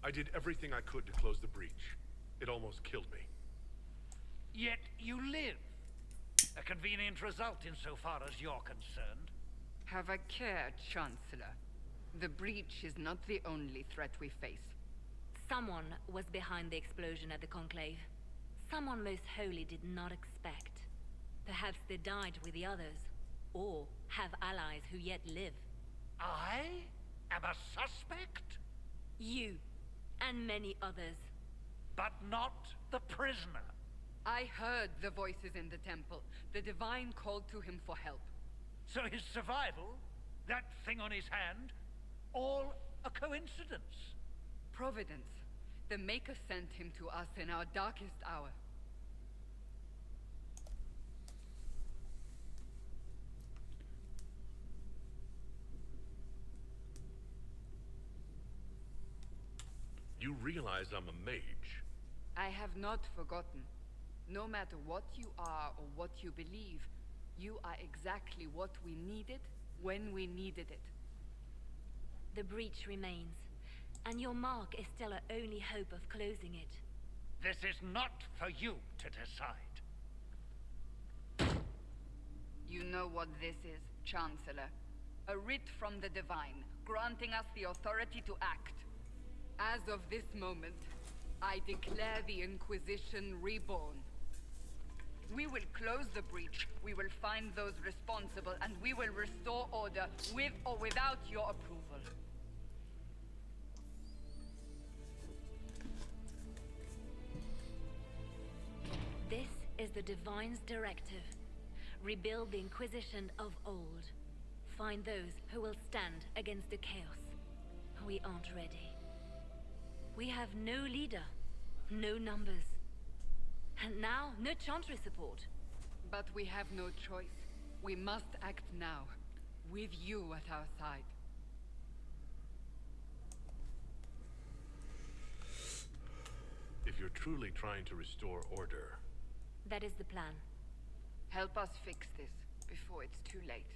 I did everything I could to close the breach. It almost killed me. Yet you live. A convenient result insofar as you're concerned. Have a care, Chancellor. The breach is not the only threat we face. Someone was behind the explosion at the Conclave. Someone most holy did not expect. Perhaps they died with the others, or have allies who yet live. I am a suspect, You, and many others. but not the prisoner. I heard the voices in the temple. The Divine called to him for help. So his survival, that thing on his hand, all a coincidence. Providence. The Maker sent him to us in our darkest hour. You realize I'm a mage. I have not forgotten. No matter what you are or what you believe, you are exactly what we needed when we needed it. The breach remains, and your mark is still our only hope of closing it. This is not for you to decide. You know what this is, Chancellor. A writ from the Divine, granting us the authority to act. As of this moment, I declare the Inquisition reborn. We will close the breach, we will find those responsible, and we will restore order with or without your approval. This is the Divine's directive. Rebuild the Inquisition of old. Find those who will stand against the chaos. We aren't ready. We have no leader, no numbers. And now, no Chantry support. But we have no choice. We must act now, with you at our side. If you're truly trying to restore order, That is the plan. Help us fix this before it's too late.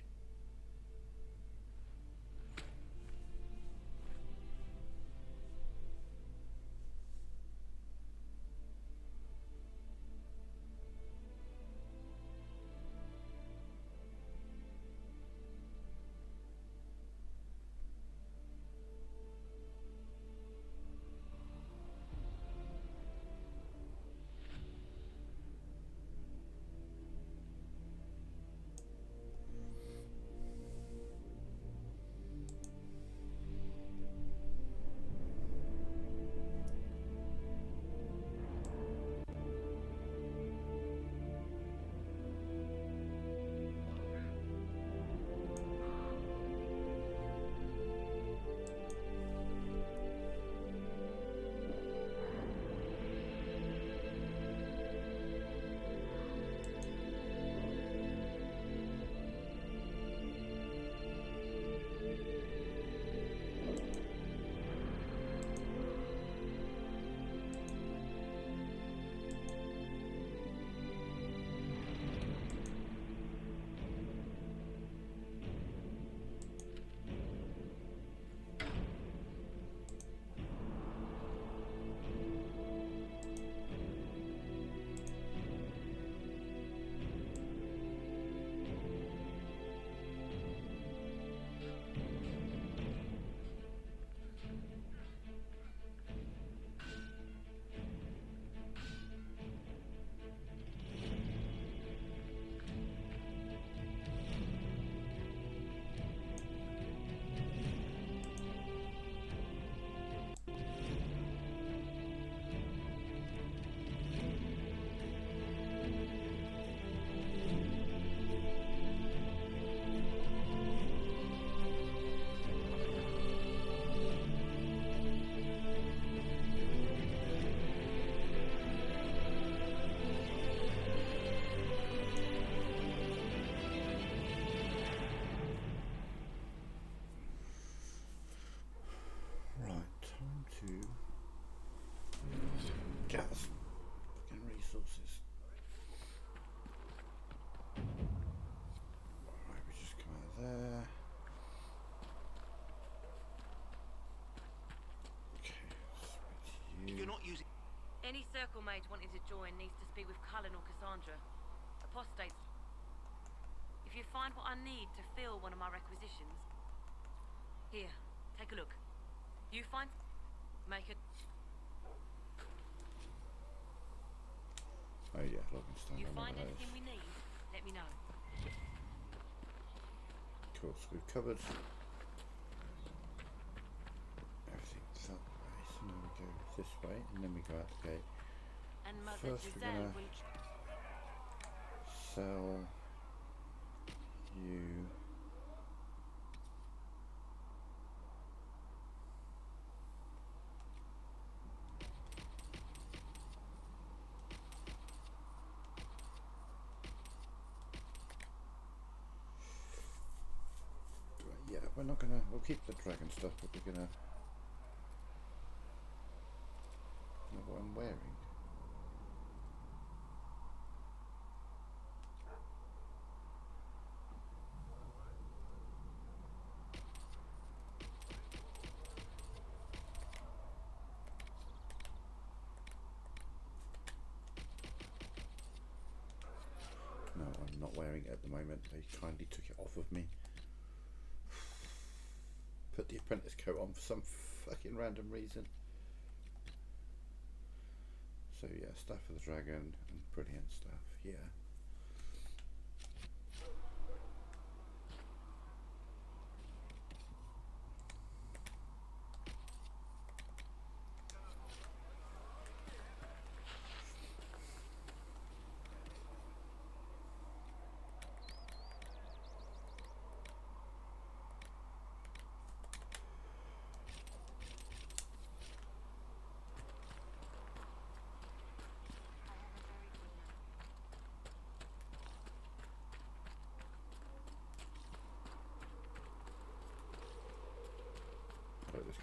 Any circle mage wanting to join needs to speak with Cullen or Cassandra. Apostates. If you find what I need to fill one of my requisitions... Here, take a look. You find... Make it... Oh yeah, logging stand. You find anything we need, let me know. Cool, so we've covered everything that way, so now we go this way and then we go out the gate. And Mother First we're Giselle gonna will... sell you yeah, we're not gonna, we'll keep the dragon stuff, but we're gonna know what I'm wearing. No, I'm not wearing it at the moment. They kindly took it off of me. put the apprentice coat on for some fucking random reason. So yeah, stuff for the dragon and brilliant stuff, yeah.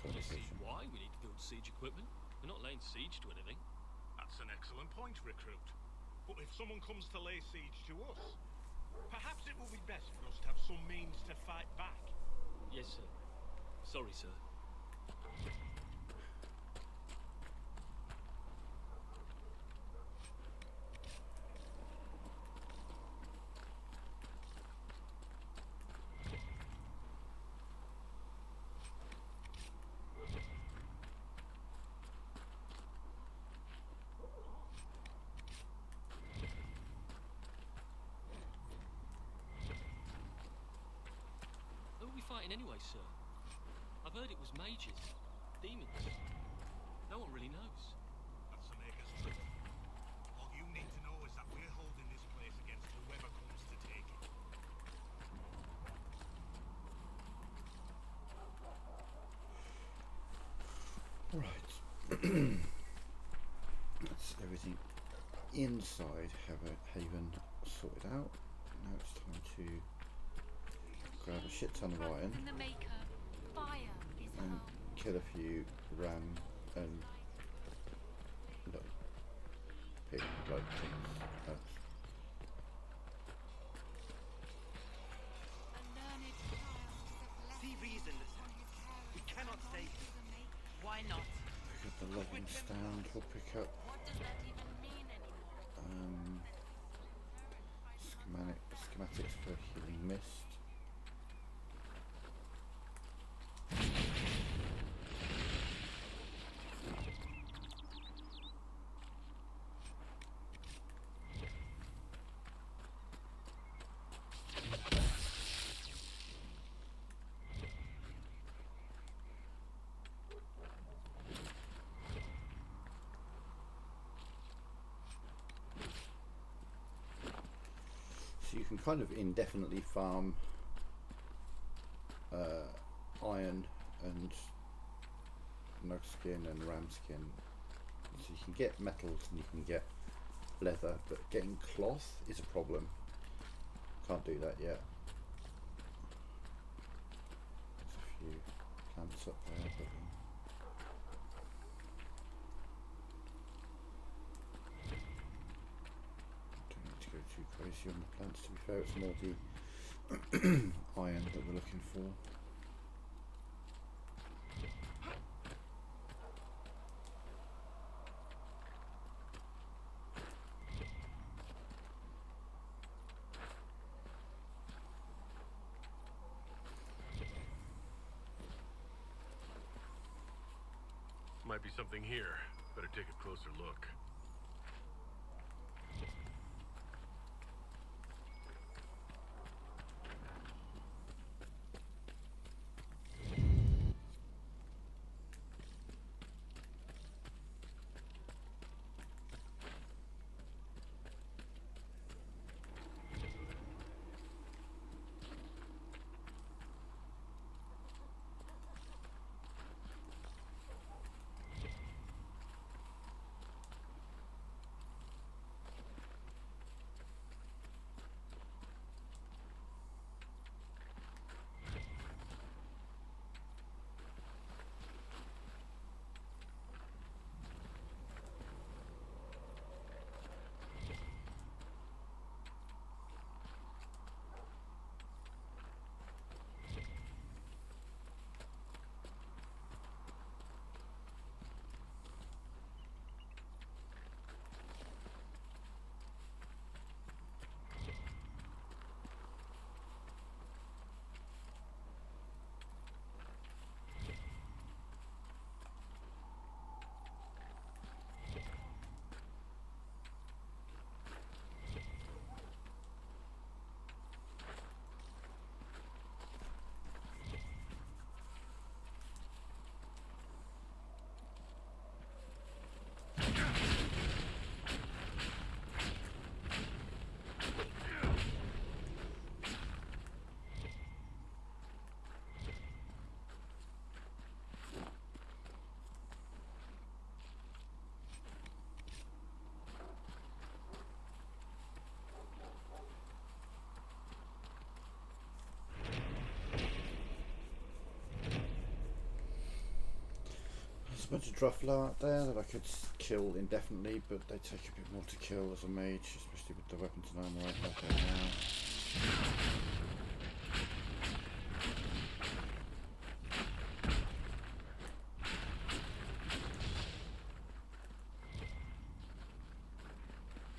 I see why we need to build siege equipment. We're not laying siege to anything. That's an excellent point, Recruit. But if someone comes to lay siege to us, perhaps it will be best for us to have some means to fight back. Yes, sir. Sorry, sir. Fighting anyway, sir. I've heard it was mages, demons. No one really knows. That's the Maker's truth. All you need to know is that we're holding this place against whoever comes to take it. Right. That's everything inside Haven sorted out. Now it's time to grab a shit ton of iron and kill a few ram and pig blood things. See reason, we cannot stay here. Why not? Pick up the logging stand, we'll pick up schematics for healing mist. So you can kind of indefinitely farm iron and nug skin and ram skin. So you can get metals and you can get leather, but getting cloth is a problem. Can't do that yet. There's a few plants up there, but don't need to go too crazy on the plants, to be fair. It's more the iron that we're looking for. Might be something here. Better take a closer look. a bunch of Druffalo out there that I could kill indefinitely, but they take a bit more to kill as a mage, especially with the weapons and armor I have there now.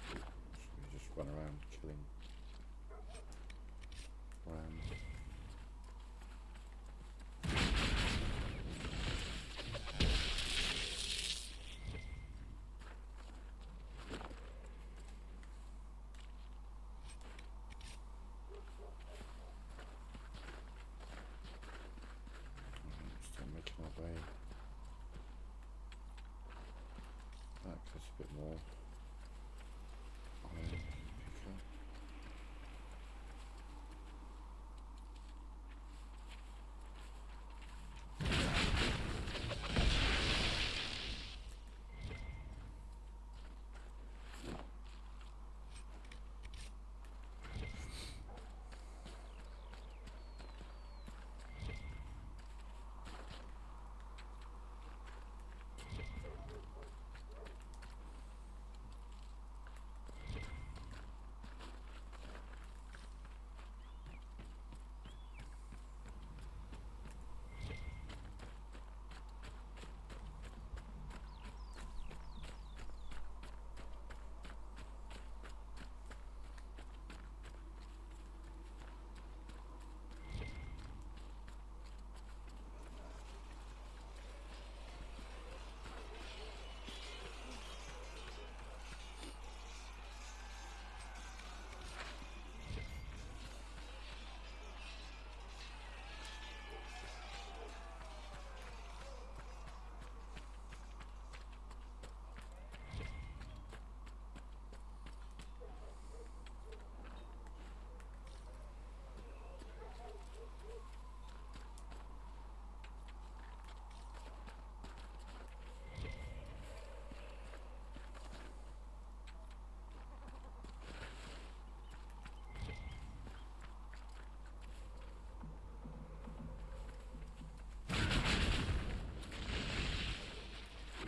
So we just run around killing rams. Still making our way back. There's a bit more iron to pick up.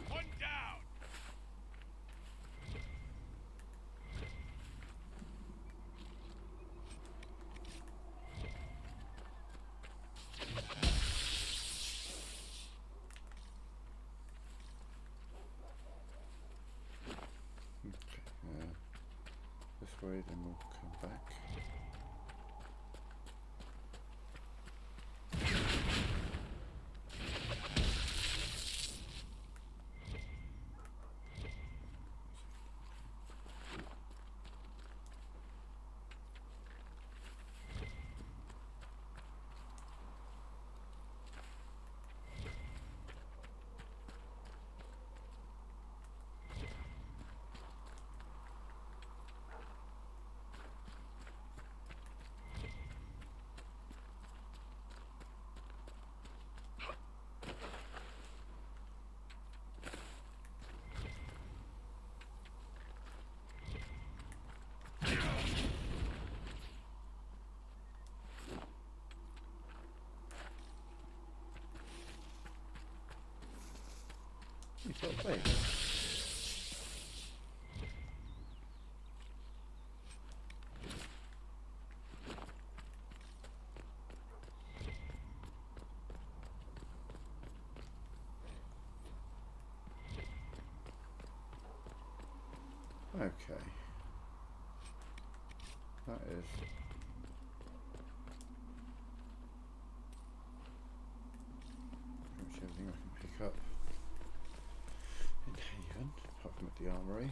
One down! This way, then we'll come back. You've got a blade. Okay. That is pretty much everything I can pick up in Haven, apart from at the armory.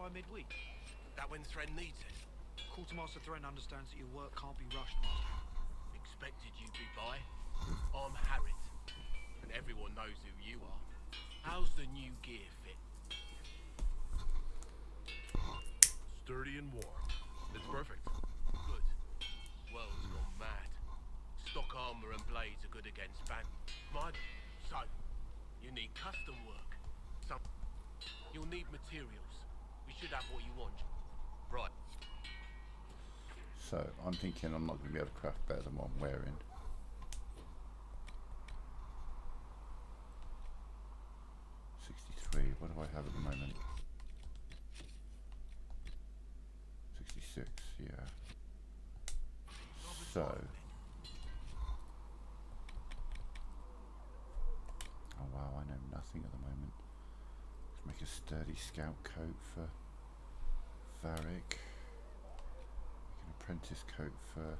by midweek. That when Thren needs it. Quartermaster Thren understands that your work can't be rushed, Master. Expected you'd be by. I'm Harriet, and everyone knows who you are. How's the new gear fit? Sturdy and warm. It's perfect. Good. World's gone mad. Stock armor and blades are good against So, you need custom work. You'll need materials. We should have what you want. Right. So I'm thinking I'm not going to be able to craft better than what I'm wearing. What do I have at the moment? 66, yeah. So, oh wow, I know nothing at the moment. Let's make a sturdy scout coat for Varric. Make an apprentice coat for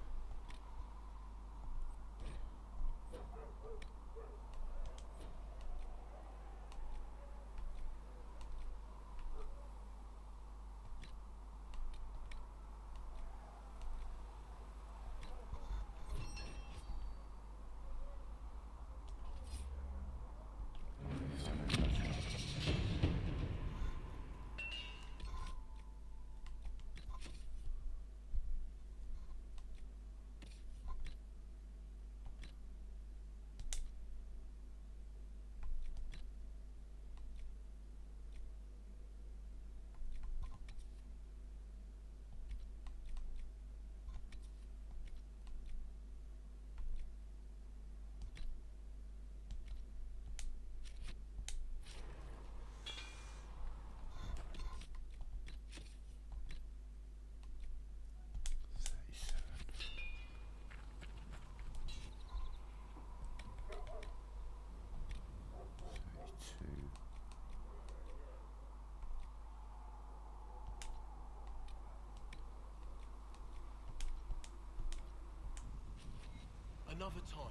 Another time.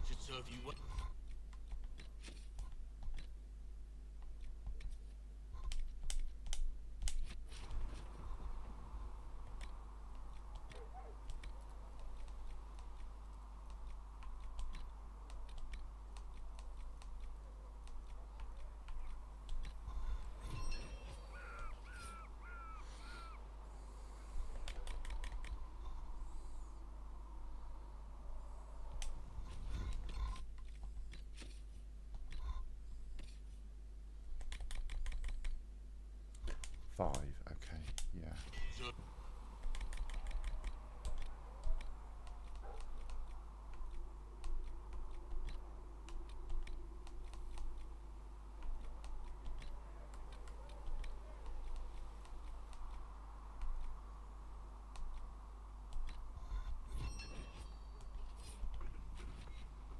Should serve you well. Okay, yeah.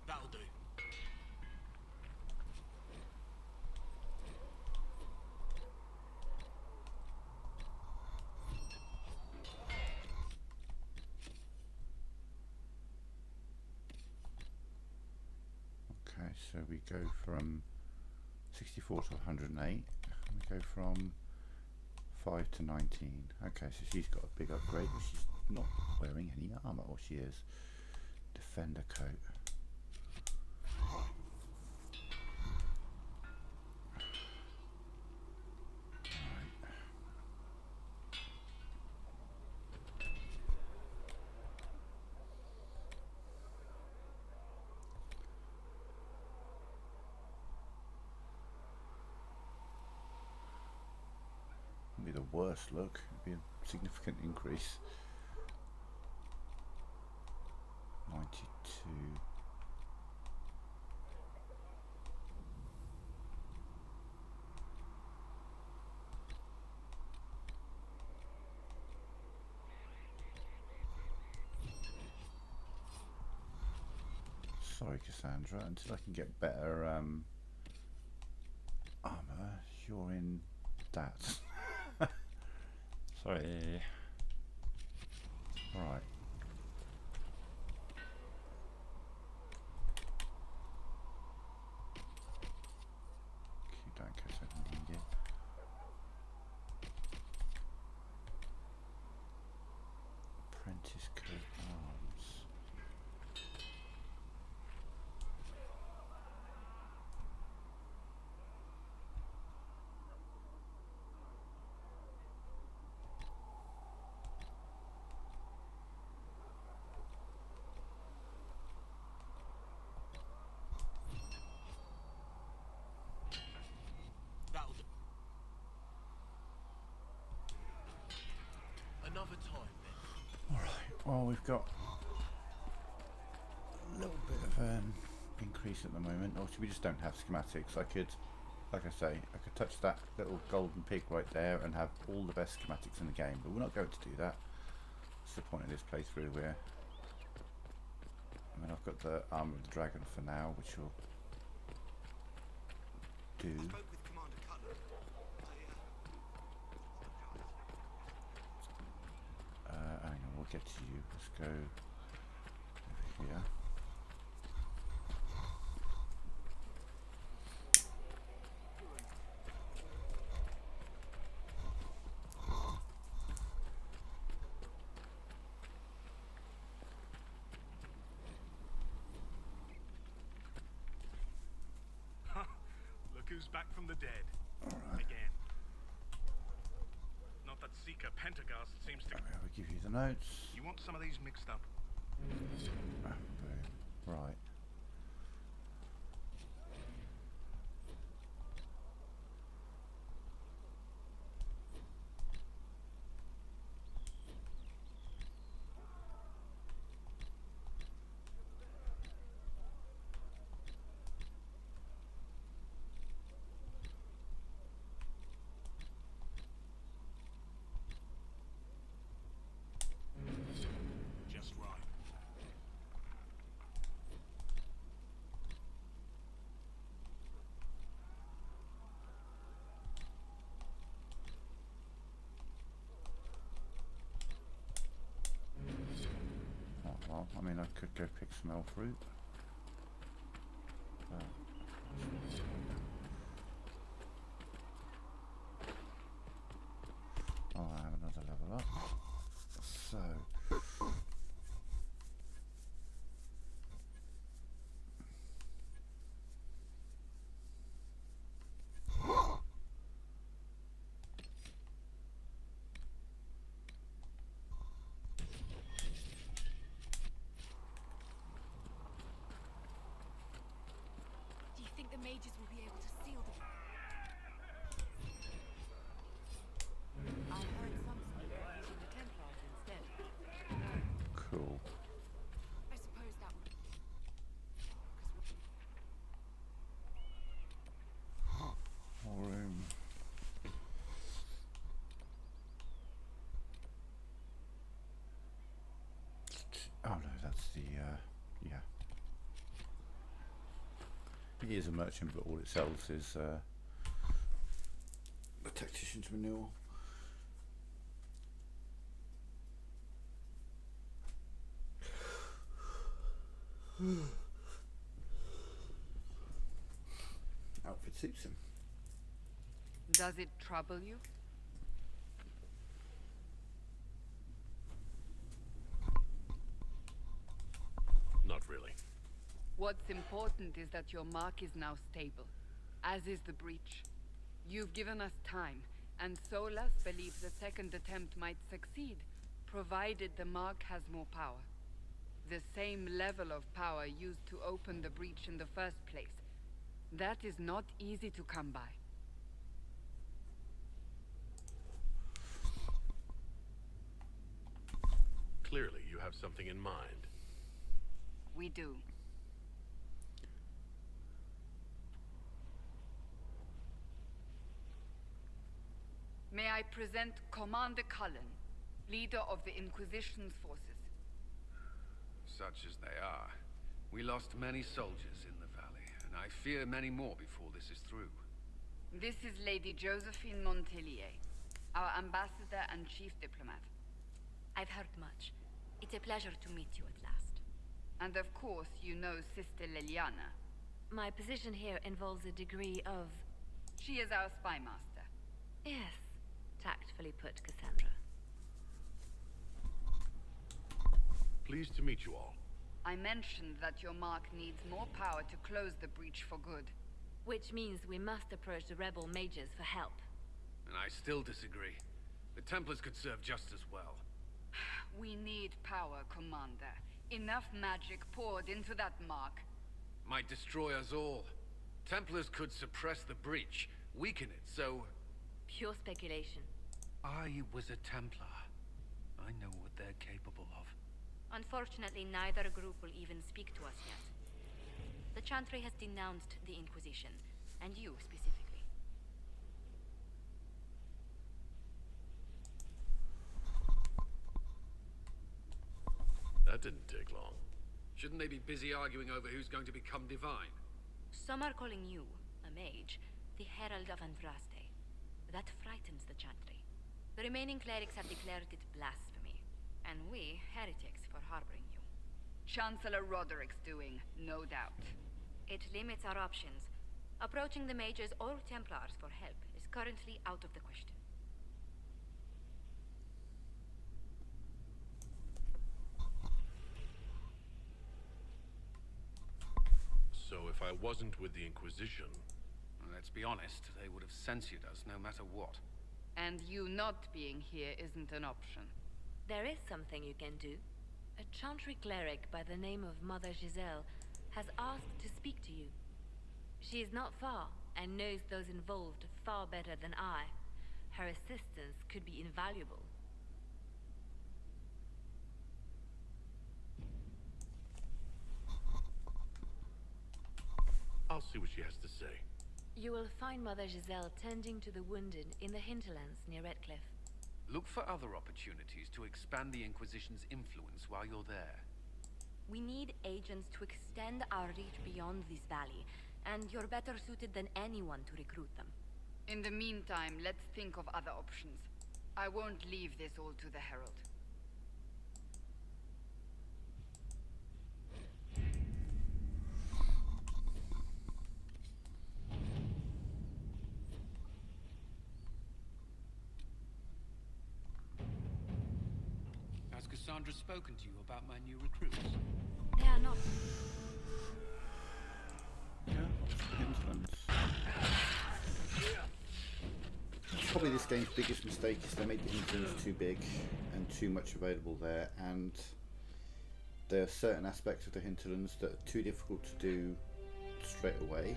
That'll do. Okay, so we go from 64 to 108. We go from 5 to 19. Okay, so she's got a big upgrade, but she's not wearing any armor, or she is. Defender coat. Be the worst look. It'd be a significant increase. 92. Sorry, Cassandra. Until I can get better armor, you're in that. Sorry. Right. Keep that in case I can need it. Apprentice coat arms. That'll do. Another time then. Alright, well we've got a little bit of an increase at the moment. Obviously we just don't have schematics. I could, like I say, I could touch that little golden pig right there and have all the best schematics in the game, but we're not going to do that. That's the point of this playthrough where, and then I've got the armor of the dragon for now, which will do. I spoke with Commander Cutler. Hang on, we'll get to you. Let's go over here. Look who's back from the dead. Alright. Again. Not that Seeker Pentagast seems to... I will give you the notes. You want some of these mixed up? Boom. Right. Just right. Oh, well, I mean, I could go pick some elf fruit. Oh, I have another level up. So. Do you think the mages will be able to seal the... I heard some speak of using the Templars instead. Cool. I suppose that would... More room. Oh no, that's the, yeah. It is a merchant, but all it sells is the Tactician's Renewal. Outfit suits him. Does it trouble you? Not really. What's important is that your mark is now stable, as is the breach. You've given us time, and Solas believes the second attempt might succeed, provided the mark has more power. The same level of power used to open the breach in the first place. That is not easy to come by. Clearly, you have something in mind. We do. May I present Commander Cullen, leader of the Inquisition's forces. Such as they are. We lost many soldiers in the valley, and I fear many more before this is through. This is Lady Josephine Montelier, our ambassador and chief diplomat. I've heard much. It's a pleasure to meet you at last. And of course, you know Sister Liliana. My position here involves a degree of... She is our spy master. Yes, tactfully put, Cassandra. Pleased to meet you all. I mentioned that your mark needs more power to close the breach for good. Which means we must approach the rebel mages for help. And I still disagree. The Templars could serve just as well. We need power, Commander. Enough magic poured into that mark. Might destroy us all. Templars could suppress the breach, weaken it, so... Pure speculation. I was a Templar. I know what they're capable of. Unfortunately, neither group will even speak to us yet. The Chantry has denounced the Inquisition, and you specifically. That didn't take long. Shouldn't they be busy arguing over who's going to become divine? Some are calling you, a mage, the Herald of Andraste. That frightens the Chantry. The remaining clerics have declared it blasphemy, and we, heretics, for harboring you. Chancellor Roderick's doing, no doubt. It limits our options. Approaching the mages or Templars for help is currently out of the question. So if I wasn't with the Inquisition... Let's be honest, they would have censored us no matter what. And you not being here isn't an option. There is something you can do. A Chantry cleric by the name of Mother Giselle has asked to speak to you. She is not far, and knows those involved far better than I. Her assistance could be invaluable. I'll see what she has to say. You will find Mother Giselle tending to the wounded in the hinterlands near Redcliffe. Look for other opportunities to expand the Inquisition's influence while you're there. We need agents to extend our reach beyond this valley, and you're better suited than anyone to recruit them. In the meantime, let's think of other options. I won't leave this all to the Herald. Has Cassandra spoken to you about my new recruits? They are not. Yeah, hinterlands. Probably this game's biggest mistake is they make the hinterlands too big and too much available there, and there are certain aspects of the hinterlands that are too difficult to do straight away,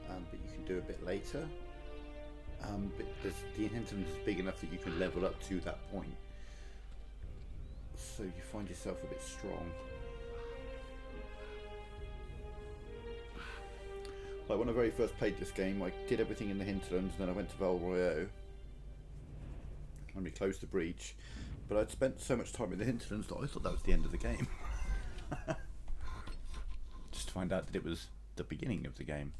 but you can do a bit later. But the hinterlands is big enough that you can level up to that point, so you find yourself a bit strong. Like when I very first played this game, I did everything in the hinterlands, and then I went to Val Royeaux and we closed the breach. But I'd spent so much time in the hinterlands that I thought that was the end of the game. Just to find out that it was the beginning of the game.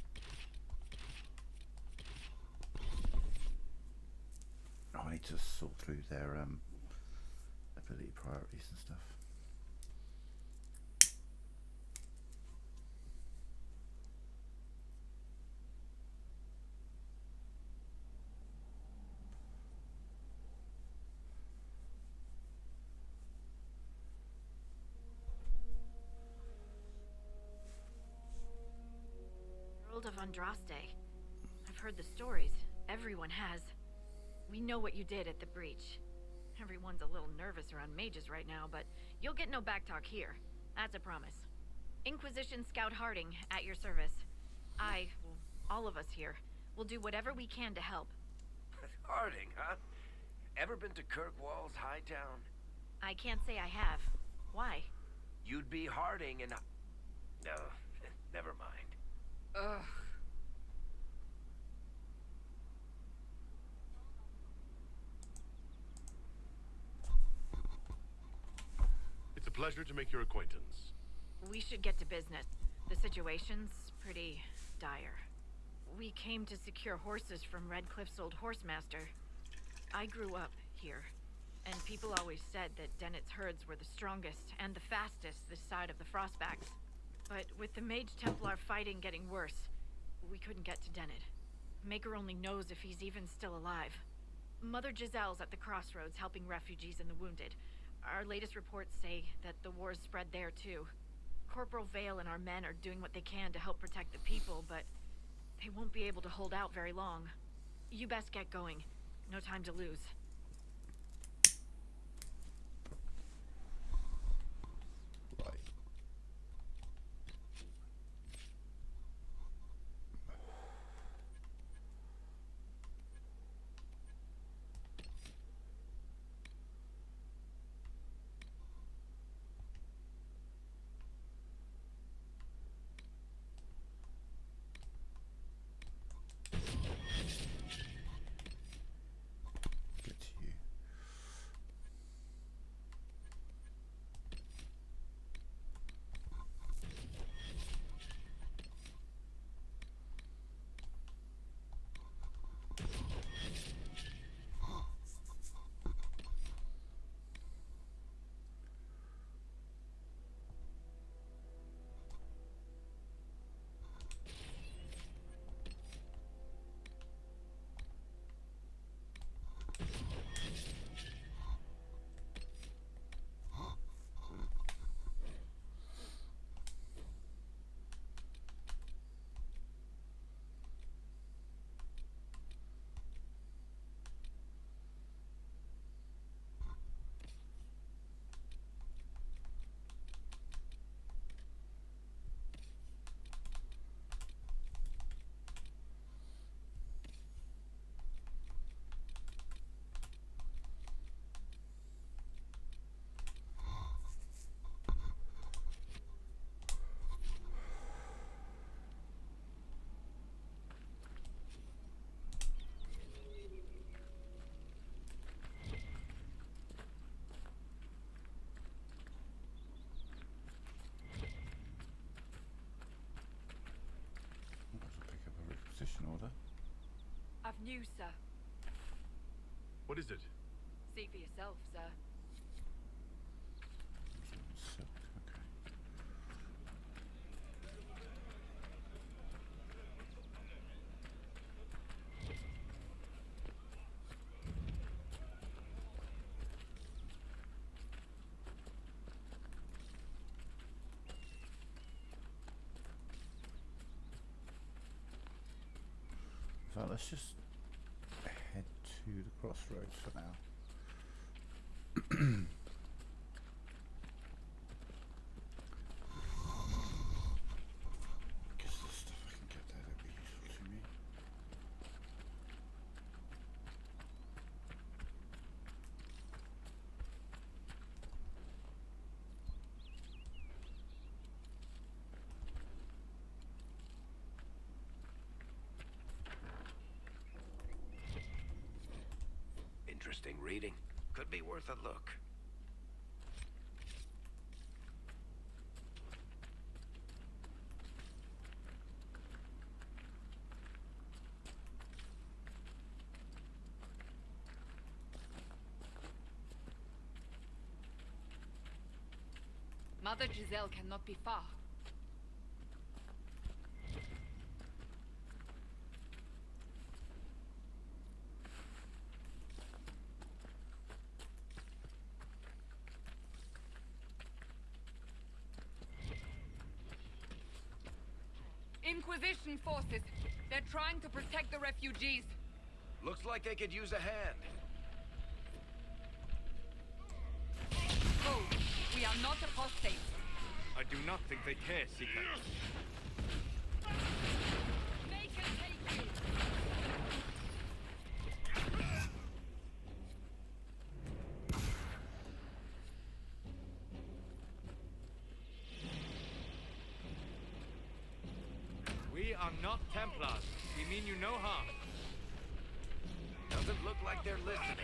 Oh, I need to sort through their ability priorities and stuff. Of Andraste. I've heard the stories. Everyone has. We know what you did at the breach. Everyone's a little nervous around mages right now, but you'll get no backtalk here. That's a promise. Inquisition Scout Harding, at your service. All of us here, will do whatever we can to help. Harding, huh? Ever been to Kirkwall's Hightown? I can't say I have. Why? You'd be Harding and... No, never mind. Ugh. It's a pleasure to make your acquaintance. We should get to business. The situation's pretty dire. We came to secure horses from Redcliffe's old horsemaster. I grew up here, and people always said that Dennett's herds were the strongest and the fastest this side of the Frostbacks. But with the Mage Templar fighting getting worse, we couldn't get to Dennett. Maker only knows if he's even still alive. Mother Giselle's at the crossroads helping refugees and the wounded. Our latest reports say that the war's spread there too. Corporal Vale and our men are doing what they can to help protect the people, but they won't be able to hold out very long. You best get going. No time to lose. Right. Get to you. Pick up a requisition order. I've news, sir. What is it? See for yourself, sir. Silk, okay. So let's just head to the crossroads for now. Guess the stuff I can get there that'd be useful to me. Interesting reading. Could be worth a look. Mother Giselle cannot be far. Inquisition forces. They're trying to protect the refugees. Looks like they could use a hand. Oh, we are not apostates. I do not think they care, Seeker. They can take you. We are not Templars. We mean you no harm. Doesn't look like they're listening.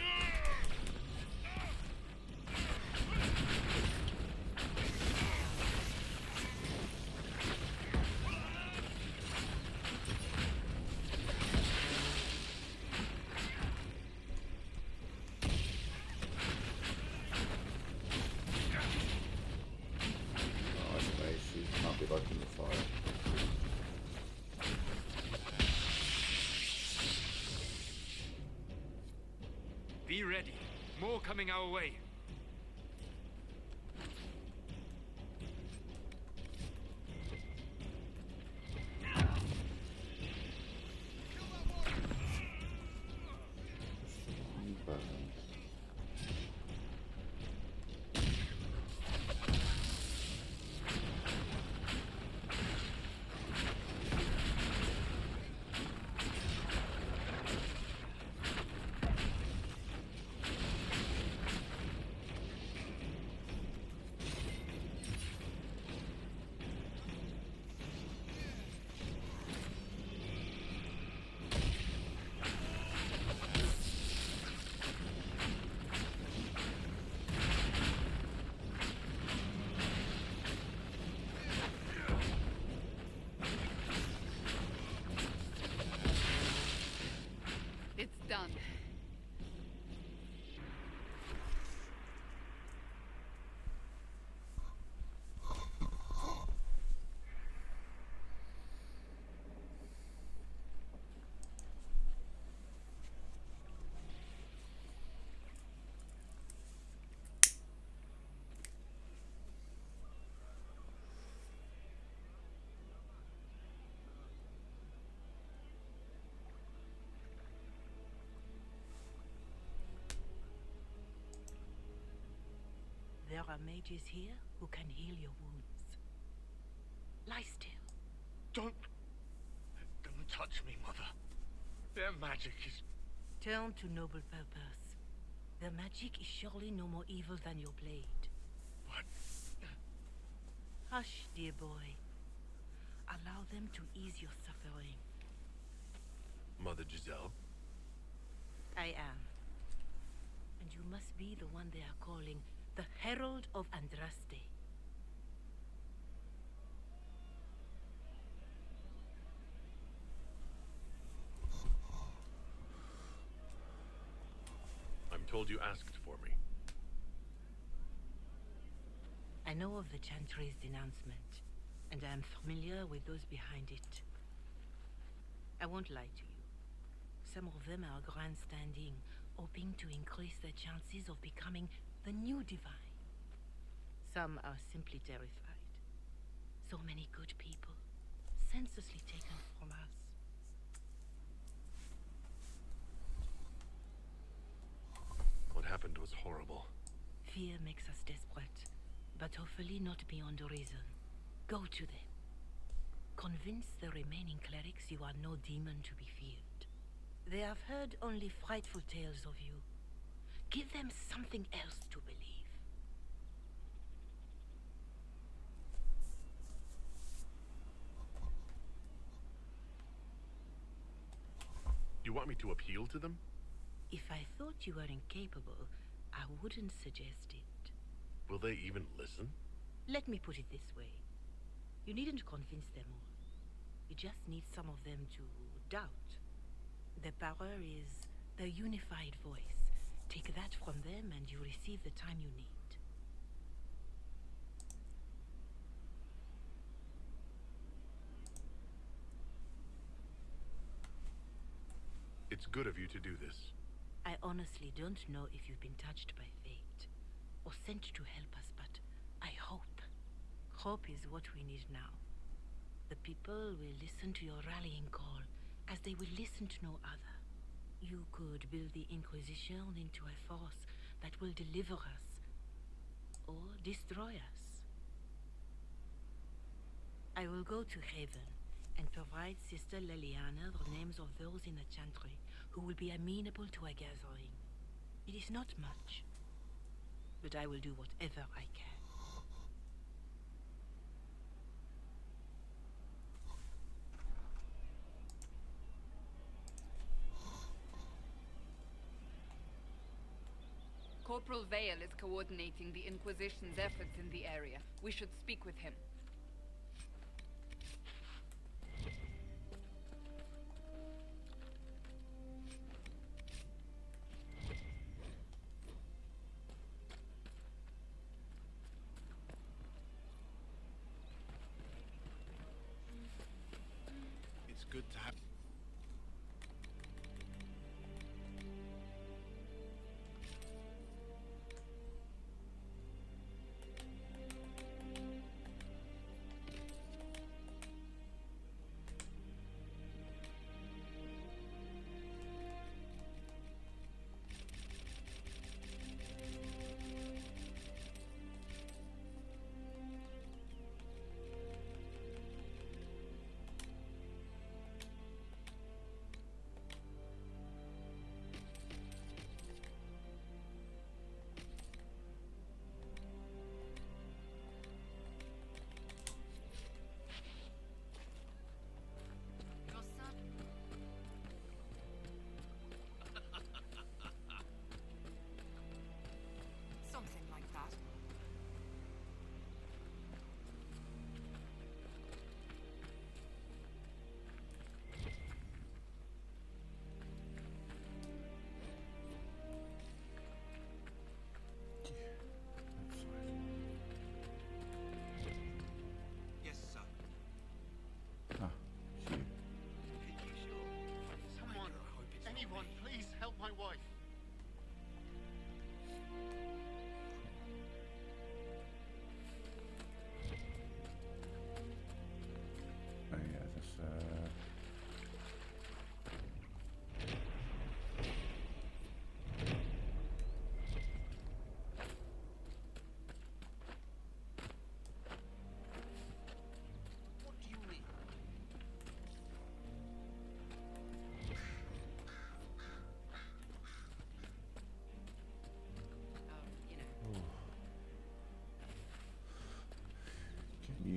more coming our way. It's done. There are mages here who can heal your wounds. Lie still. Don't touch me, Mother. Their magic is... Turn to noble purpose. Their magic is surely no more evil than your blade. What? Hush, dear boy. Allow them to ease your suffering. Mother Giselle? I am. And you must be the one they are calling the Herald of Andraste. I'm told you asked for me. I know of the Chantry's denouncement, and I am familiar with those behind it. I won't lie to you. Some of them are grandstanding, hoping to increase their chances of becoming the new divine. Some are simply terrified. So many good people, senselessly taken from us. What happened was horrible. Fear makes us desperate, but hopefully not beyond reason. Go to them. Convince the remaining clerics you are no demon to be feared. They have heard only frightful tales of you. Give them something else to believe. You want me to appeal to them? If I thought you were incapable, I wouldn't suggest it. Will they even listen? Let me put it this way. You needn't convince them all. You just need some of them to doubt. Their power is their unified voice. Take that from them and you receive the time you need. It's good of you to do this. I honestly don't know if you've been touched by fate or sent to help us, but I hope. Hope is what we need now. The people will listen to your rallying call as they will listen to no other. You could build the Inquisition into a force that will deliver us or destroy us. I will go to Haven and provide Sister Leliana the names of those in the Chantry who will be amenable to a gathering. It is not much, but I will do whatever I can. Corporal Vale is coordinating the Inquisition's efforts in the area. We should speak with him. It's good to have...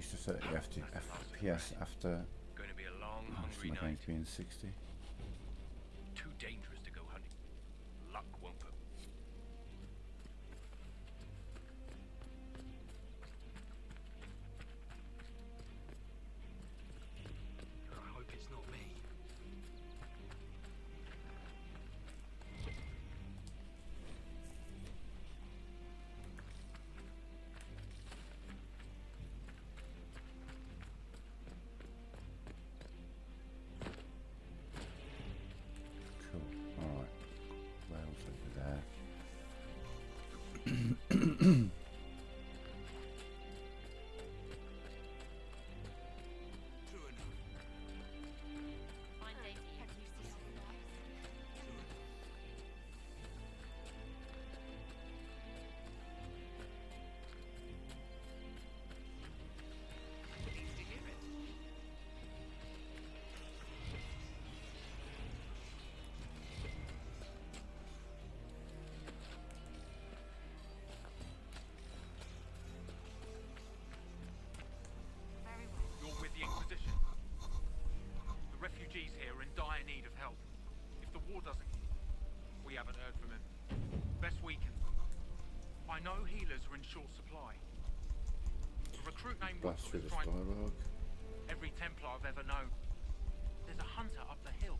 increased to 30 FPS after Going to be a long, my hungry game's night. being 60. Too dangerous to go hunting. Luck won't put. I hope it's not me. Cool. Alright. Rails over there. You're with the Inquisition. The refugees here are in dire need of help. If the war doesn't... We haven't heard from him. Best we can. I know healers are in short supply. A recruit named Blast Woodward through is this trying... dialogue. Every Templar I've ever known. There's a hunter up the hill.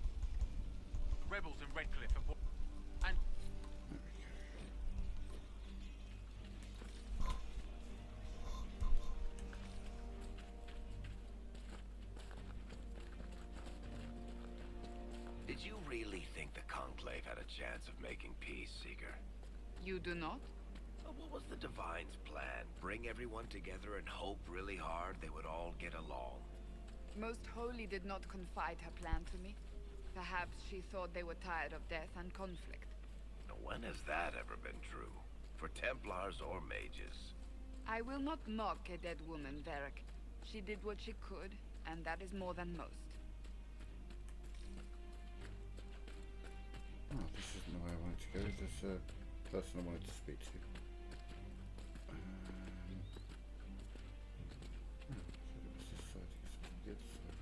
The rebels in Redcliffe have... And... Did you really think the Conclave had a chance of making peace, Seeker? You do not? What was the Divine's plan? Bring everyone together and hope really hard they would all get along? Most Holy did not confide her plan to me. Perhaps she thought they were tired of death and conflict. Now, when has that ever been true? For Templars or mages? I will not mock a dead woman, Varric. She did what she could, and that is more than most. Oh, this isn't the way I wanted to go. There's a person I wanted to speak to. So it was this side, I guess it was the other side.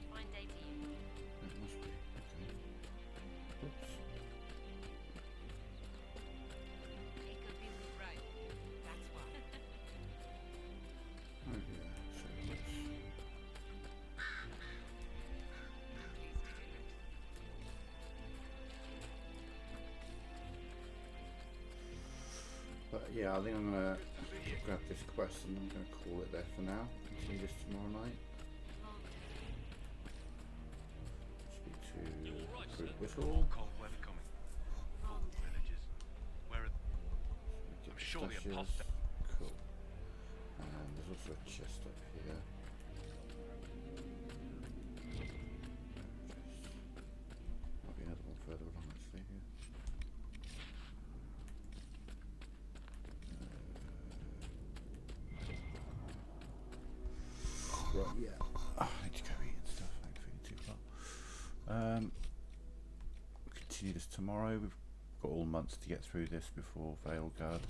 Fine day to you. It must be. Okay. Oops. It could be with Rome. That's why. Oh yeah, so it was. But yeah, I think I'm gonna grab this quest and I'm gonna call it there for now. Continue this tomorrow night. Speak to Recruit Whistle. Cold weather coming. Full villages. Where are... I'm sure the Pistachios. apostate... Cool. And there's also a chest up here. Might be another one further along actually here. Right, yeah. I need to go eat and stuff. I ain't feeling too well. We'll continue this tomorrow. We've got all months to get through this before Veilguard.